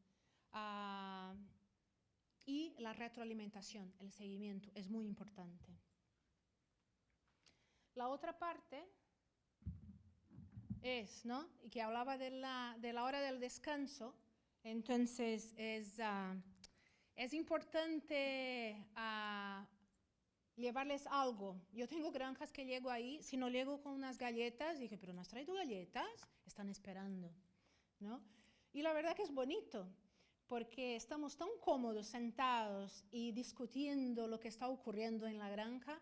y la retroalimentación, el seguimiento, es muy importante. La otra parte es, ¿no? Y que hablaba de la hora del descanso, entonces es importante llevarles algo. Yo tengo granjas que llego ahí, si no llego con unas galletas, dije, pero ¿no has traído galletas? Están esperando, ¿no? Y la verdad que es bonito, porque estamos tan cómodos sentados y discutiendo lo que está ocurriendo en la granja.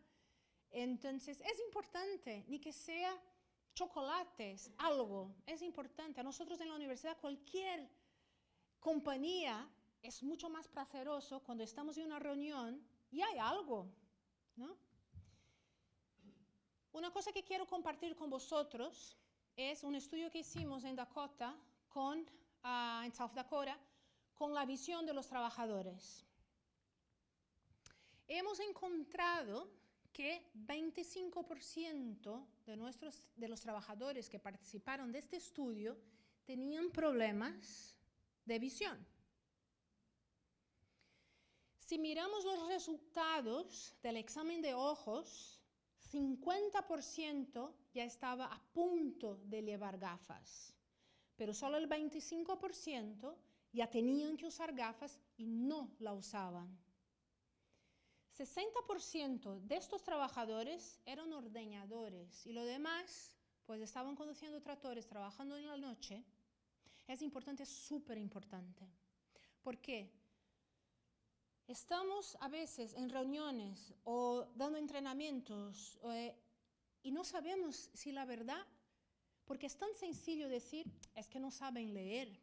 Entonces es importante, ni que sea chocolates, algo, es importante. A nosotros en la universidad cualquier compañía es mucho más placeroso cuando estamos en una reunión y hay algo, ¿no? Una cosa que quiero compartir con vosotros es un estudio que hicimos en Dakota, en South Dakota, con la visión de los trabajadores. Hemos encontrado que 25% de los trabajadores que participaron de este estudio tenían problemas de visión. Si miramos los resultados del examen de ojos, 50% ya estaba a punto de llevar gafas, pero solo el 25% ya tenían que usar gafas y no la usaban. 60% de estos trabajadores eran ordeñadores y lo demás, pues estaban conduciendo tractores, trabajando en la noche. Es importante, es súper importante. ¿Por qué? Estamos a veces en reuniones o dando entrenamientos y no sabemos si la verdad, porque es tan sencillo decir, es que no saben leer.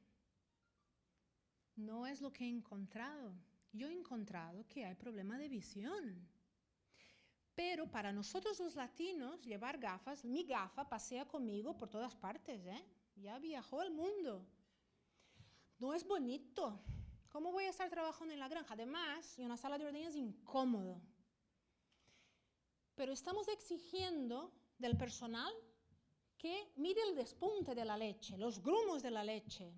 No es lo que he encontrado. Yo he encontrado que hay problema de visión. Pero para nosotros los latinos, llevar gafas, mi gafa pasea conmigo por todas partes, ¿eh? Ya viajó al mundo. No es bonito. ¿Cómo voy a estar trabajando en la granja? Además, en una sala de ordeña es incómodo. Pero estamos exigiendo del personal que mire el despunte de la leche, los grumos de la leche.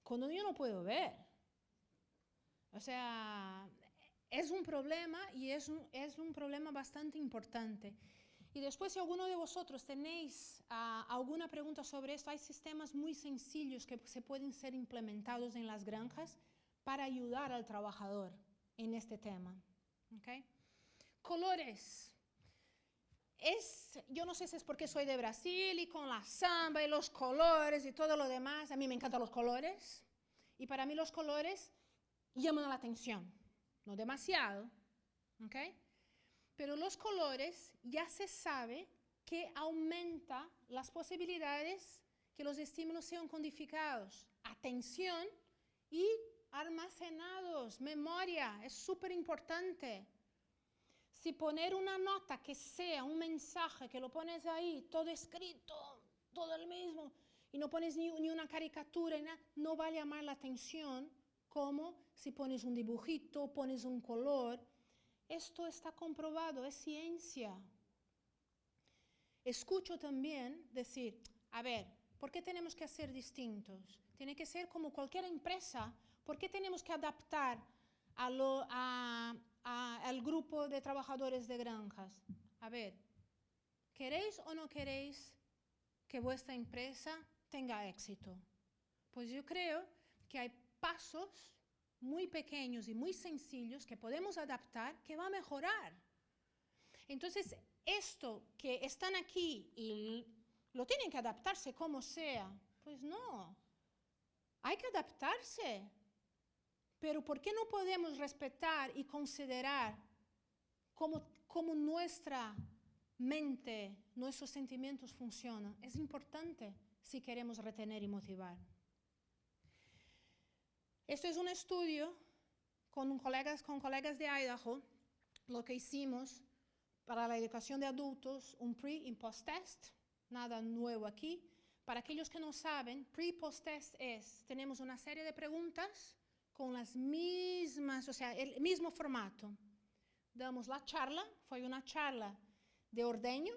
Cuando yo no puedo ver. O sea, es un problema y es un problema bastante importante. Y después, si alguno de vosotros tenéis alguna pregunta sobre esto, hay sistemas muy sencillos que se pueden ser implementados en las granjas para ayudar al trabajador en este tema. ¿Okay? Colores. Yo no sé si es porque soy de Brasil y con la samba y los colores y todo lo demás. A mí me encantan los colores. Y para mí los colores llaman la atención. No demasiado. ¿Okay? Pero los colores ya se sabe que aumenta las posibilidades que los estímulos sean codificados. Atención y almacenados, memoria, es súper importante. Si poner una nota que sea un mensaje, que lo pones ahí, todo escrito, todo el mismo, y no pones ni una caricatura, no va a llamar la atención como si pones un dibujito, pones un color. Esto está comprobado, es ciencia. Escucho también decir, a ver, ¿por qué tenemos que ser distintos? Tiene que ser como cualquier empresa. ¿Por qué tenemos que adaptar al grupo de trabajadores de granjas? A ver, ¿queréis o no queréis que vuestra empresa tenga éxito? Pues yo creo que hay pasos muy pequeños y muy sencillos que podemos adaptar que va a mejorar. Entonces, esto que están aquí y lo tienen que adaptarse como sea. Pues no, hay que adaptarse. Pero ¿por qué no podemos respetar y considerar cómo nuestra mente, nuestros sentimientos funcionan? Es importante si queremos retener y motivar. Esto es un estudio con colegas de Idaho, lo que hicimos para la educación de adultos, un pre- y post-test, nada nuevo aquí. Para aquellos que no saben, pre- y post-test tenemos una serie de preguntas con las mismas, o sea, el mismo formato. Damos la charla, fue una charla de ordeño,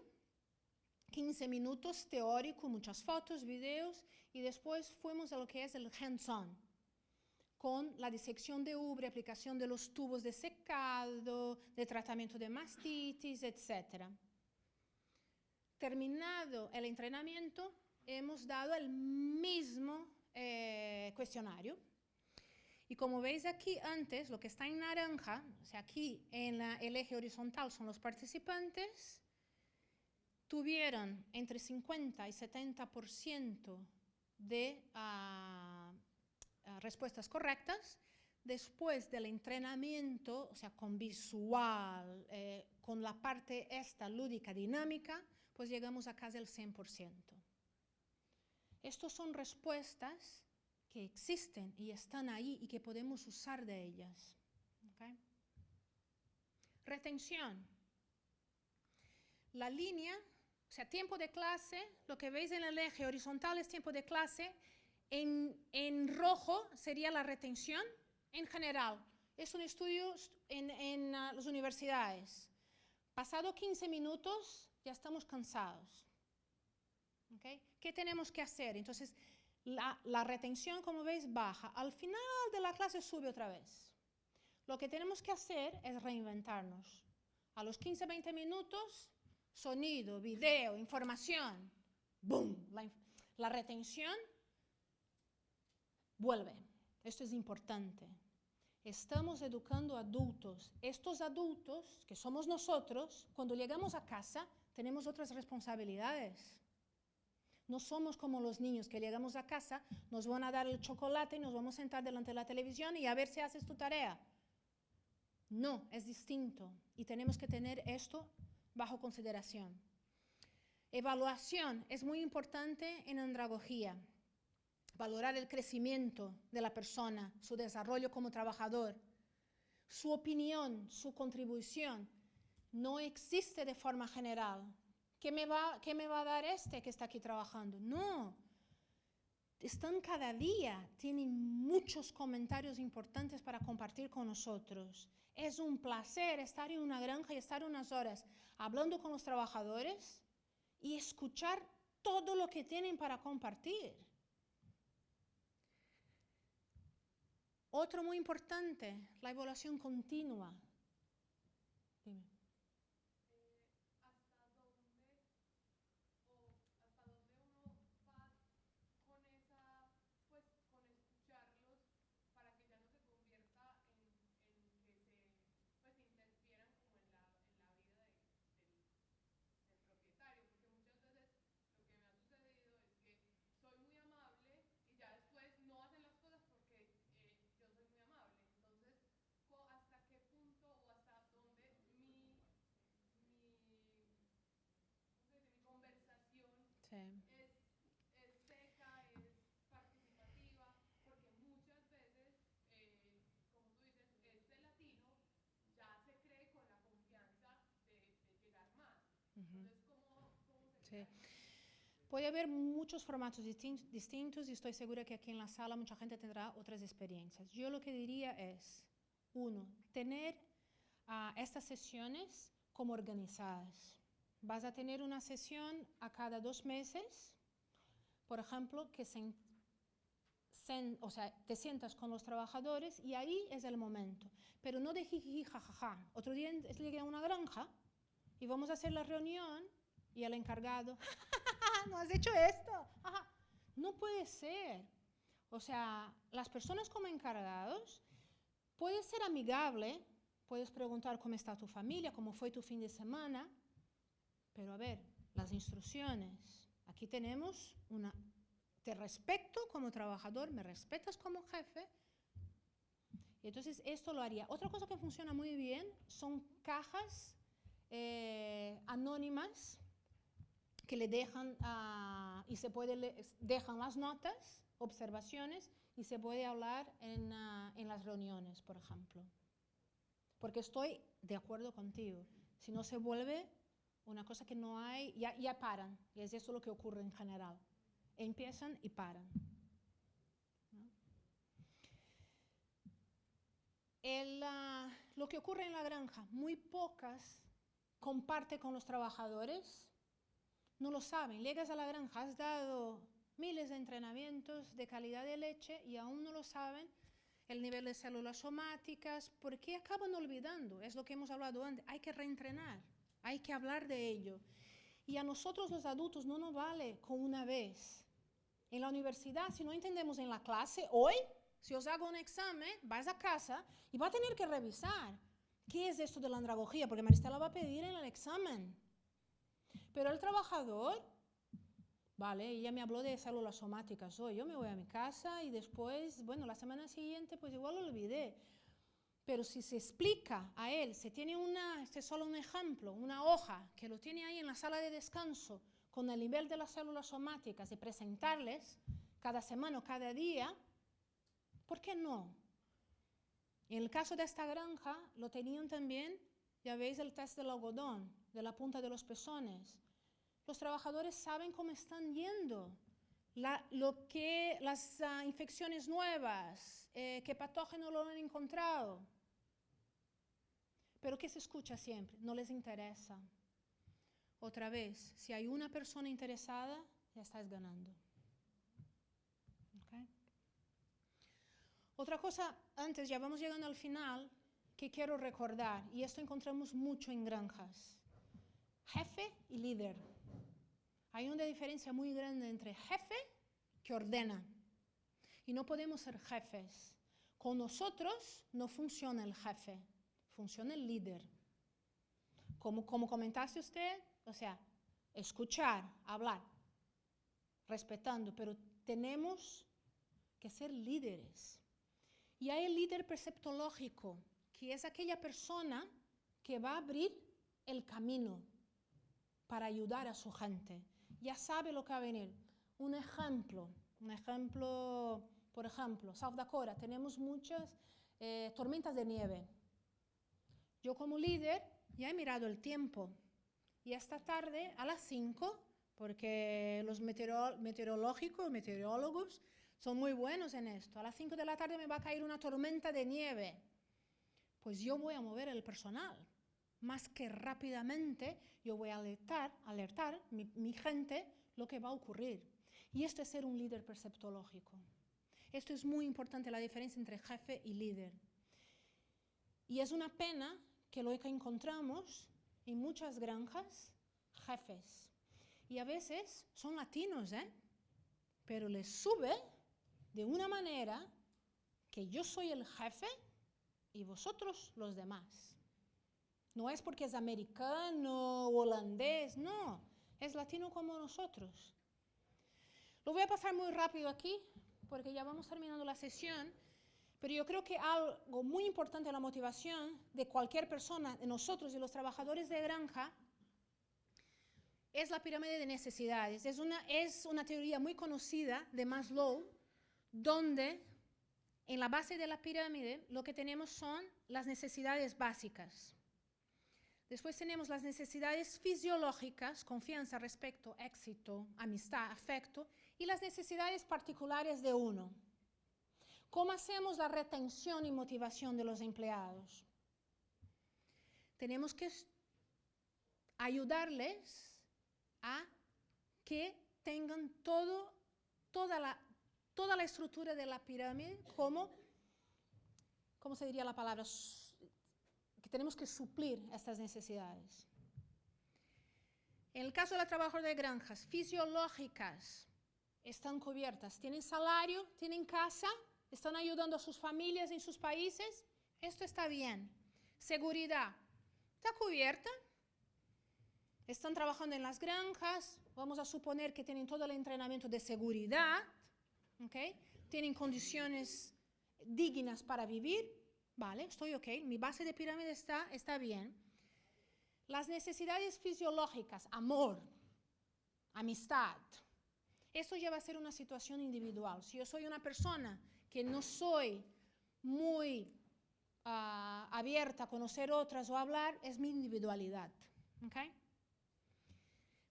15 minutos teórico, muchas fotos, videos, y después fuimos a lo que es el hands-on, con la disección de ubre, aplicación de los tubos de secado, de tratamiento de mastitis, etc. Terminado el entrenamiento, hemos dado el mismo cuestionario. Y como veis aquí antes, lo que está en naranja, o sea, aquí en el eje horizontal son los participantes, tuvieron entre 50 y 70% de respuestas correctas. Después del entrenamiento, o sea, con visual, con la parte esta lúdica dinámica, pues llegamos a casi el 100%. Estas son respuestas que existen y están ahí y que podemos usar de ellas. ¿Okay? Retención. La línea, o sea, tiempo de clase, lo que veis en el eje horizontal es tiempo de clase. En rojo sería la retención en general. Es un estudio en las universidades. Pasado 15 minutos ya estamos cansados. ¿Okay? ¿Qué tenemos que hacer? Entonces, la retención, como veis, baja. Al final de la clase sube otra vez. Lo que tenemos que hacer es reinventarnos. A los 15-20 minutos, sonido, video, información, ¡boom! La retención vuelve. Esto es importante. Estamos educando adultos. Estos adultos, que somos nosotros, cuando llegamos a casa, tenemos otras responsabilidades. No somos como los niños que llegamos a casa, nos van a dar el chocolate y nos vamos a sentar delante de la televisión y a ver si haces tu tarea. No, es distinto y tenemos que tener esto bajo consideración. Evaluación es muy importante en andragogía. Valorar el crecimiento de la persona, su desarrollo como trabajador, su opinión, su contribución. No existe de forma general. ¿Qué me va a dar este que está aquí trabajando? No. Están cada día, tienen muchos comentarios importantes para compartir con nosotros. Es un placer estar en una granja y estar unas horas hablando con los trabajadores y escuchar todo lo que tienen para compartir. Otro muy importante, la evaluación continua. Dime. Sí.
Es seca, es participativa, porque muchas veces, como tú dices, este latino ya se cree con la confianza de llegar más. Entonces, ¿cómo se
Sí.
crea?
Puede haber muchos formatos distintos y estoy segura que aquí en la sala mucha gente tendrá otras experiencias. Yo lo que diría es, uno, tener estas sesiones como organizadas. Vas a tener una sesión a cada 2 meses, por ejemplo, que o sea, te sientas con los trabajadores y ahí es el momento. Pero no de jiji, jajaja. Otro día llegué a una granja y vamos a hacer la reunión y el encargado, no has hecho esto. Ajá. No puede ser. O sea, las personas como encargados, puede ser amigable, puedes preguntar cómo está tu familia, cómo fue tu fin de semana, pero a ver, las instrucciones, Aquí tenemos una, te respeto como trabajador, me respetas como jefe. Y entonces esto lo haría. Otra cosa que funciona muy bien son cajas anónimas que le dejan, y se puede, dejan las notas, observaciones, y se puede hablar en las reuniones, por ejemplo. Porque estoy de acuerdo contigo. Si no se vuelve una cosa que no hay, ya paran. Y es eso lo que ocurre en general. Empiezan y paran. ¿No? Lo que ocurre en la granja, muy pocas comparte con los trabajadores, no lo saben. Llegas a la granja, has dado miles de entrenamientos de calidad de leche y aún no lo saben el nivel de células somáticas, porque acaban olvidando. Es lo que hemos hablado antes. Hay que reentrenar, hay que hablar de ello. Y a nosotros los adultos no nos vale con una vez. En la universidad, si no entendemos en la clase, hoy, si os hago un examen, vais a casa y va a tener que revisar qué es esto de la andragogía, porque Maristela va a pedir en el examen. Pero el trabajador, vale, ella me habló de células somáticas hoy, yo me voy a mi casa y después, bueno, la semana siguiente pues igual lo olvidé. Pero si se explica a él, se tiene este es solo un ejemplo, una hoja que lo tiene ahí en la sala de descanso con el nivel de las células somáticas y presentarles cada semana o cada día, ¿por qué no? En el caso de esta granja lo tenían también, ya veis el test del algodón, de la punta de los pezones. Los trabajadores saben cómo están yendo, las infecciones nuevas, qué patógeno lo han encontrado. Pero ¿qué se escucha siempre? No les interesa. Otra vez, si hay una persona interesada, ya estás ganando. ¿Okay? Otra cosa, antes, ya vamos llegando al final, que quiero recordar, y esto encontramos mucho en granjas. Jefe y líder. Hay una diferencia muy grande entre jefe que ordena. Y no podemos ser jefes. Con nosotros no funciona el jefe, funciona el líder. Como comentaste usted, o sea, escuchar, hablar, respetando, pero tenemos que ser líderes. Y hay el líder preceptológico, que es aquella persona que va a abrir el camino para ayudar a su gente. Ya sabe lo que va a venir. Un ejemplo, por ejemplo, South Dakota, tenemos muchas tormentas de nieve. Yo como líder ya he mirado el tiempo y esta tarde a las 5, porque los meteorólogos son muy buenos en esto, a las 5 de la tarde me va a caer una tormenta de nieve. Pues yo voy a mover el personal. Más que rápidamente yo voy a alertar mi gente lo que va a ocurrir. Y esto es ser un líder preceptológico. Esto es muy importante, la diferencia entre jefe y líder. Y es una pena que lo que encontramos en muchas granjas, jefes. Y a veces son latinos, pero les sube de una manera que yo soy el jefe y vosotros los demás. No es porque es americano, holandés, no, es latino como nosotros. Lo voy a pasar muy rápido aquí, porque ya vamos terminando la sesión, pero yo creo que algo muy importante en la motivación de cualquier persona, de nosotros y los trabajadores de granja, es la pirámide de necesidades. Es una teoría muy conocida de Maslow, donde en la base de la pirámide lo que tenemos son las necesidades básicas. Después tenemos las necesidades fisiológicas, confianza, respeto, éxito, amistad, afecto, y las necesidades particulares de uno. ¿Cómo hacemos la retención y motivación de los empleados? Tenemos que ayudarles a que tengan toda la estructura de la pirámide ¿cómo se diría la palabra? Que tenemos que suplir estas necesidades. En el caso de los trabajadores de granjas, fisiológicas, están cubiertas. Tienen salario, tienen casa, están ayudando a sus familias en sus países. Esto está bien. Seguridad, ¿está cubierta? están trabajando en las granjas, vamos a suponer que tienen todo el entrenamiento de seguridad, ¿okay? Tienen condiciones dignas para vivir, vale, estoy ok, mi base de pirámide está bien. Las necesidades fisiológicas, amor, amistad, eso ya va a ser una situación individual. Si yo soy una persona que no soy muy abierta a conocer otras o hablar, es mi individualidad, ¿okay?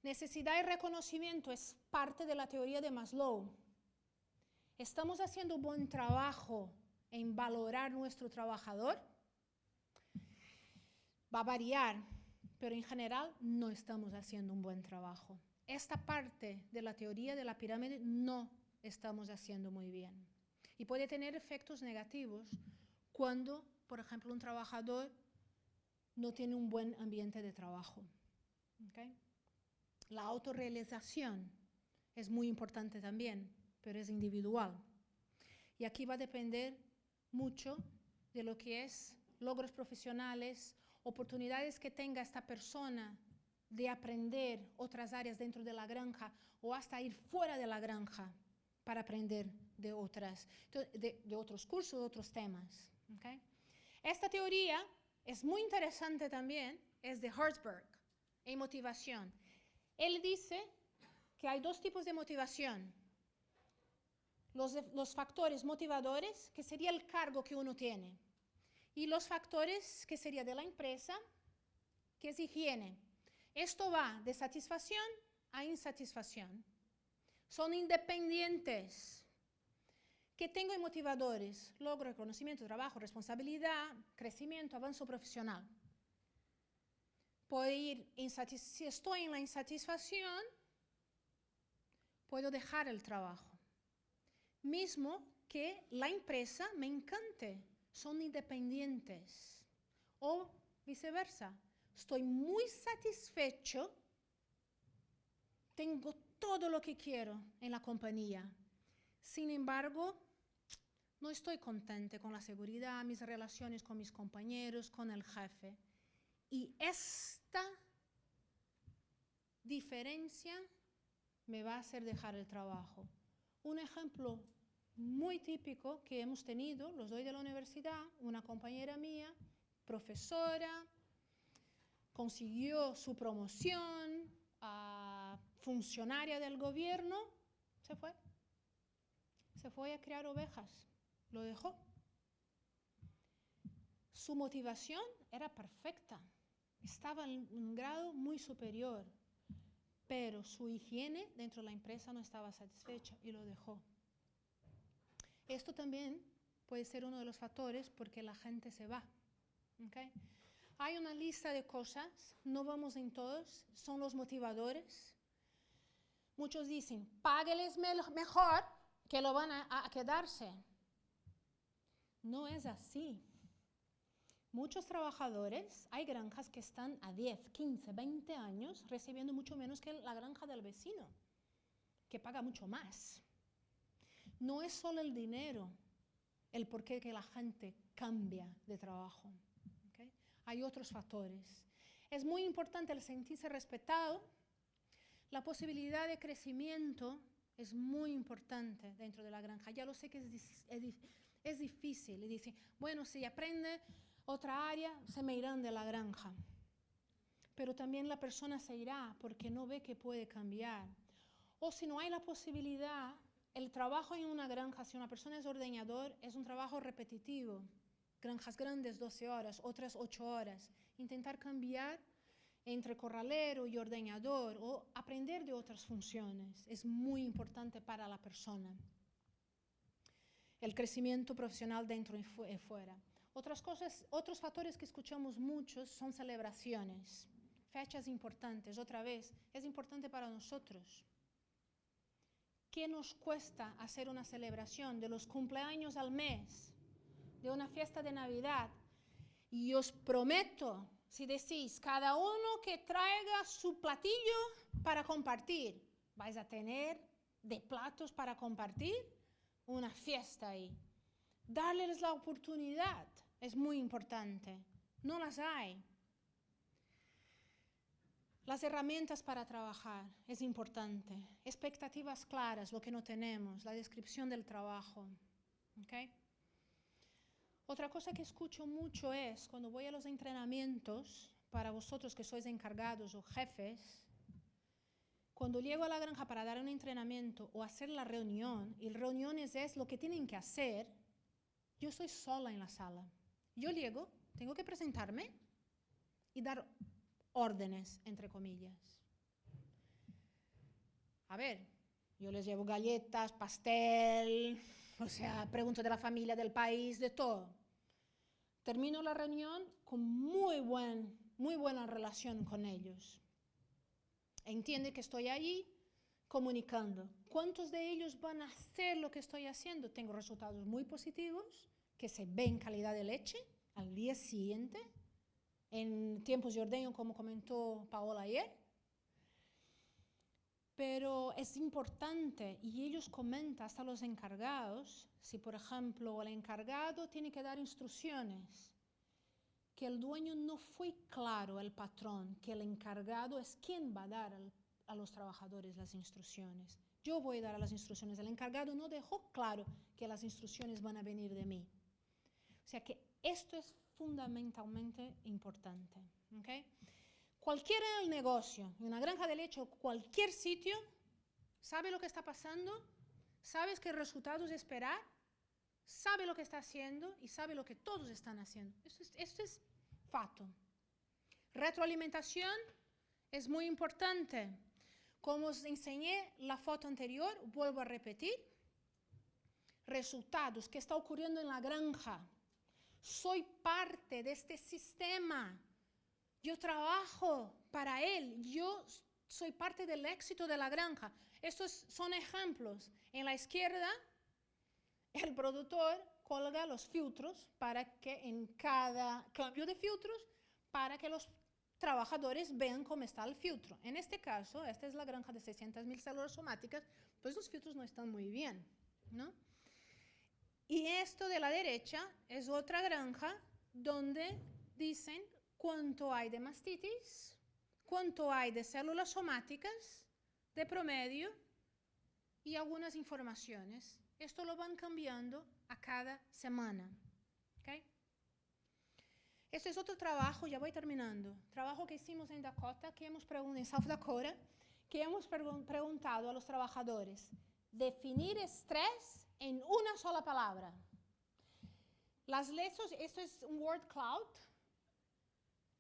Necesidad y reconocimiento es parte de la teoría de Maslow. ¿Estamos haciendo un buen trabajo en valorar nuestro trabajador? Va a variar, pero en general no estamos haciendo un buen trabajo. Esta parte de la teoría de la pirámide no estamos haciendo muy bien. Y puede tener efectos negativos cuando, por ejemplo, un trabajador no tiene un buen ambiente de trabajo. ¿Okay? La autorrealización es muy importante también, pero es individual. Y aquí va a depender mucho de lo que es logros profesionales, oportunidades que tenga esta persona de aprender otras áreas dentro de la granja o hasta ir fuera de la granja para aprender de otros cursos, de otros temas. ¿Okay? Esta teoría es muy interesante también, es de Herzberg, en motivación. Él dice que hay dos tipos de motivación. Los factores motivadores, que sería el cargo que uno tiene, y los factores que sería de la empresa, que es higiene. Esto va de satisfacción a insatisfacción. Son independientes. ¿Qué tengo en motivadores? Logro, reconocimiento, trabajo, responsabilidad, crecimiento, avance profesional. Puedo ir, si estoy en la insatisfacción, puedo dejar el trabajo. Mismo que la empresa me encante, son independientes. O viceversa, estoy muy satisfecho, tengo todo lo que quiero en la compañía. Sin embargo, no estoy contente con la seguridad, mis relaciones con mis compañeros, con el jefe. Y esta diferencia me va a hacer dejar el trabajo. Un ejemplo muy típico que hemos tenido, los doy de la universidad, una compañera mía, profesora, consiguió su promoción a funcionaria del gobierno, se fue a criar ovejas, lo dejó. Su motivación era perfecta, estaba en un grado muy superior, pero su higiene dentro de la empresa no estaba satisfecha y lo dejó. Esto también puede ser uno de los factores porque la gente se va. ¿Okay? Hay una lista de cosas, no vamos en todos, son los motivadores. Muchos dicen, págueles mejor que lo van a quedarse. No es así. Muchos trabajadores, hay granjas que están a 10, 15, 20 años recibiendo mucho menos que la granja del vecino, que paga mucho más. No es solo el dinero el por qué que la gente cambia de trabajo. ¿Okay? Hay otros factores. Es muy importante el sentirse respetado. La posibilidad de crecimiento es muy importante dentro de la granja. Ya lo sé que es difícil. Y dice, bueno, si aprende otra área, se me irán de la granja. Pero también la persona se irá porque no ve que puede cambiar. O si no hay la posibilidad, el trabajo en una granja, si una persona es ordeñador, es un trabajo repetitivo. Granjas grandes, 12 horas, otras 8 horas. Intentar cambiar entre corralero y ordeñador o aprender de otras funciones es muy importante para la persona. El crecimiento profesional dentro y fuera. Otros factores que escuchamos muchos son celebraciones, fechas importantes. Otra vez, es importante para nosotros. ¿Qué nos cuesta hacer una celebración de los cumpleaños al mes, de una fiesta de Navidad? Y os prometo, si decís, cada uno que traiga su platillo para compartir, vais a tener de platos para compartir una fiesta ahí. Darles la oportunidad es muy importante. No las hay. Las herramientas para trabajar es importante. Expectativas claras, lo que no tenemos, la descripción del trabajo. ¿Okay? Otra cosa que escucho mucho es, cuando voy a los entrenamientos, para vosotros que sois encargados o jefes, cuando llego a la granja para dar un entrenamiento o hacer la reunión, y reuniones es lo que tienen que hacer, yo estoy sola en la sala. Yo llego, tengo que presentarme y dar órdenes, entre comillas. A ver, yo les llevo galletas, pastel, o sea, pregunto de la familia, del país, de todo. Termino la reunión con muy buena relación con ellos. Entiende que estoy ahí comunicando. ¿Cuántos de ellos van a hacer lo que estoy haciendo? Tengo resultados muy positivos, que se ve en calidad de leche al día siguiente, en tiempos de ordeño, como comentó Paola ayer. Pero es importante, y ellos comentan hasta los encargados, si por ejemplo el encargado tiene que dar instrucciones, que el dueño no fue claro, el patrón, que el encargado es quien va a dar a los trabajadores las instrucciones. Yo voy a dar las instrucciones, el encargado no dejó claro que las instrucciones van a venir de mí. O sea que esto es fundamentalmente importante. ¿Okay? Cualquiera en el negocio, en una granja de leche o cualquier sitio, sabe lo que está pasando, sabe qué resultados esperar, sabe lo que está haciendo y sabe lo que todos están haciendo. Esto es fato. Retroalimentación es muy importante. Como os enseñé la foto anterior, vuelvo a repetir. Resultados, ¿qué está ocurriendo en la granja? Soy parte de este sistema. Yo trabajo para él. Yo soy parte del éxito de la granja. Estos son ejemplos. En la izquierda, el productor colga los filtros para que en cada cambio de filtros, para que los trabajadores vean cómo está el filtro. En este caso, esta es la granja de 600.000 células somáticas, pues los filtros no están muy bien, ¿no? Y esto de la derecha es otra granja donde dicen cuánto hay de mastitis, cuánto hay de células somáticas de promedio y algunas informaciones. Esto lo van cambiando a cada semana. ¿Okay? Este es otro trabajo, ya voy terminando. Trabajo que hicimos en Dakota, en South Dakota, que hemos preguntado a los trabajadores. Definir estrés en una sola palabra. Las letras, esto es un word cloud.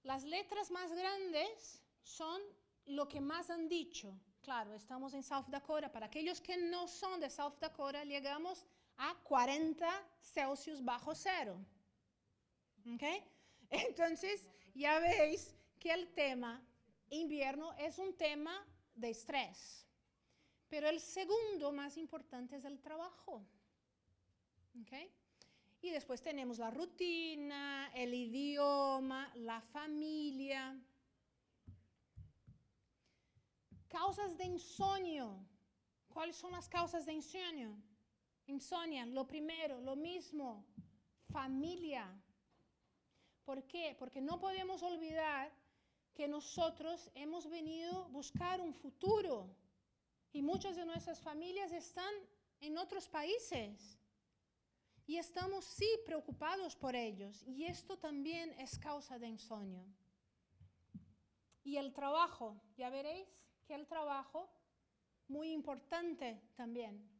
Las letras más grandes son lo que más han dicho. Claro, estamos en South Dakota. Para aquellos que no son de South Dakota, llegamos a 40 Celsius bajo cero. ¿Okay? Entonces, ya veis que el tema invierno es un tema de estrés. Pero el segundo más importante es el trabajo. ¿Okay? Y después tenemos la rutina, el idioma, la familia. Causas de insomnio. ¿Cuáles son las causas de insomnio? Insomnia, lo primero, lo mismo, familia. ¿Por qué? Porque no podemos olvidar que nosotros hemos venido a buscar un futuro y muchas de nuestras familias están en otros países y estamos sí preocupados por ellos y esto también es causa de insomnio. Y el trabajo, ya veréis que el trabajo, muy importante también.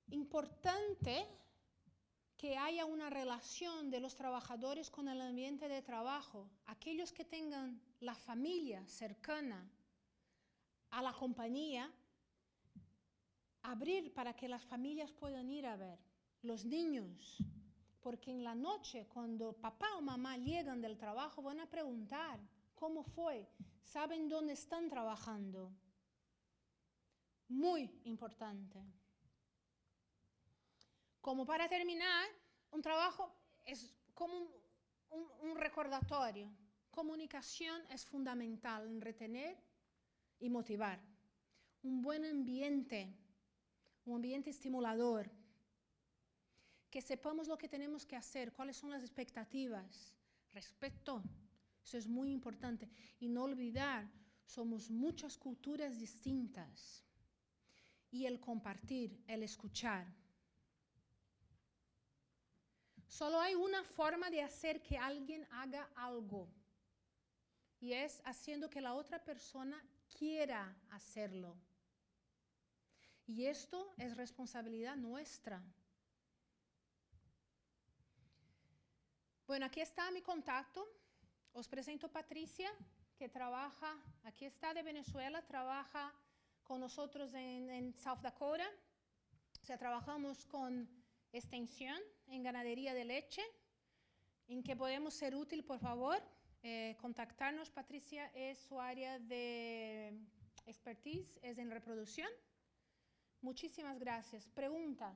Importante que haya una relación de los trabajadores con el ambiente de trabajo. Aquellos que tengan la familia cercana a la compañía, abrir para que las familias puedan ir a ver. Los niños, porque en la noche cuando papá o mamá llegan del trabajo van a preguntar cómo fue, saben dónde están trabajando. Muy importante. Como para terminar, un trabajo es como un recordatorio. Comunicación es fundamental en retener y motivar. Un buen ambiente, un ambiente estimulador. Que sepamos lo que tenemos que hacer, cuáles son las expectativas. respeto. Eso es muy importante. Y no olvidar, somos muchas culturas distintas. Y el compartir, el escuchar. Solo hay una forma de hacer que alguien haga algo. Y es haciendo que la otra persona quiera hacerlo. Y esto es responsabilidad nuestra. Bueno, aquí está mi contacto. Os presento a Patricia, que trabaja, aquí está de Venezuela, trabaja con nosotros en South Dakota. O sea, trabajamos con extensión en ganadería de leche. ¿En qué podemos ser útil, por favor? Contactarnos. Patricia es su área de expertise, es en reproducción. Muchísimas gracias. Preguntas.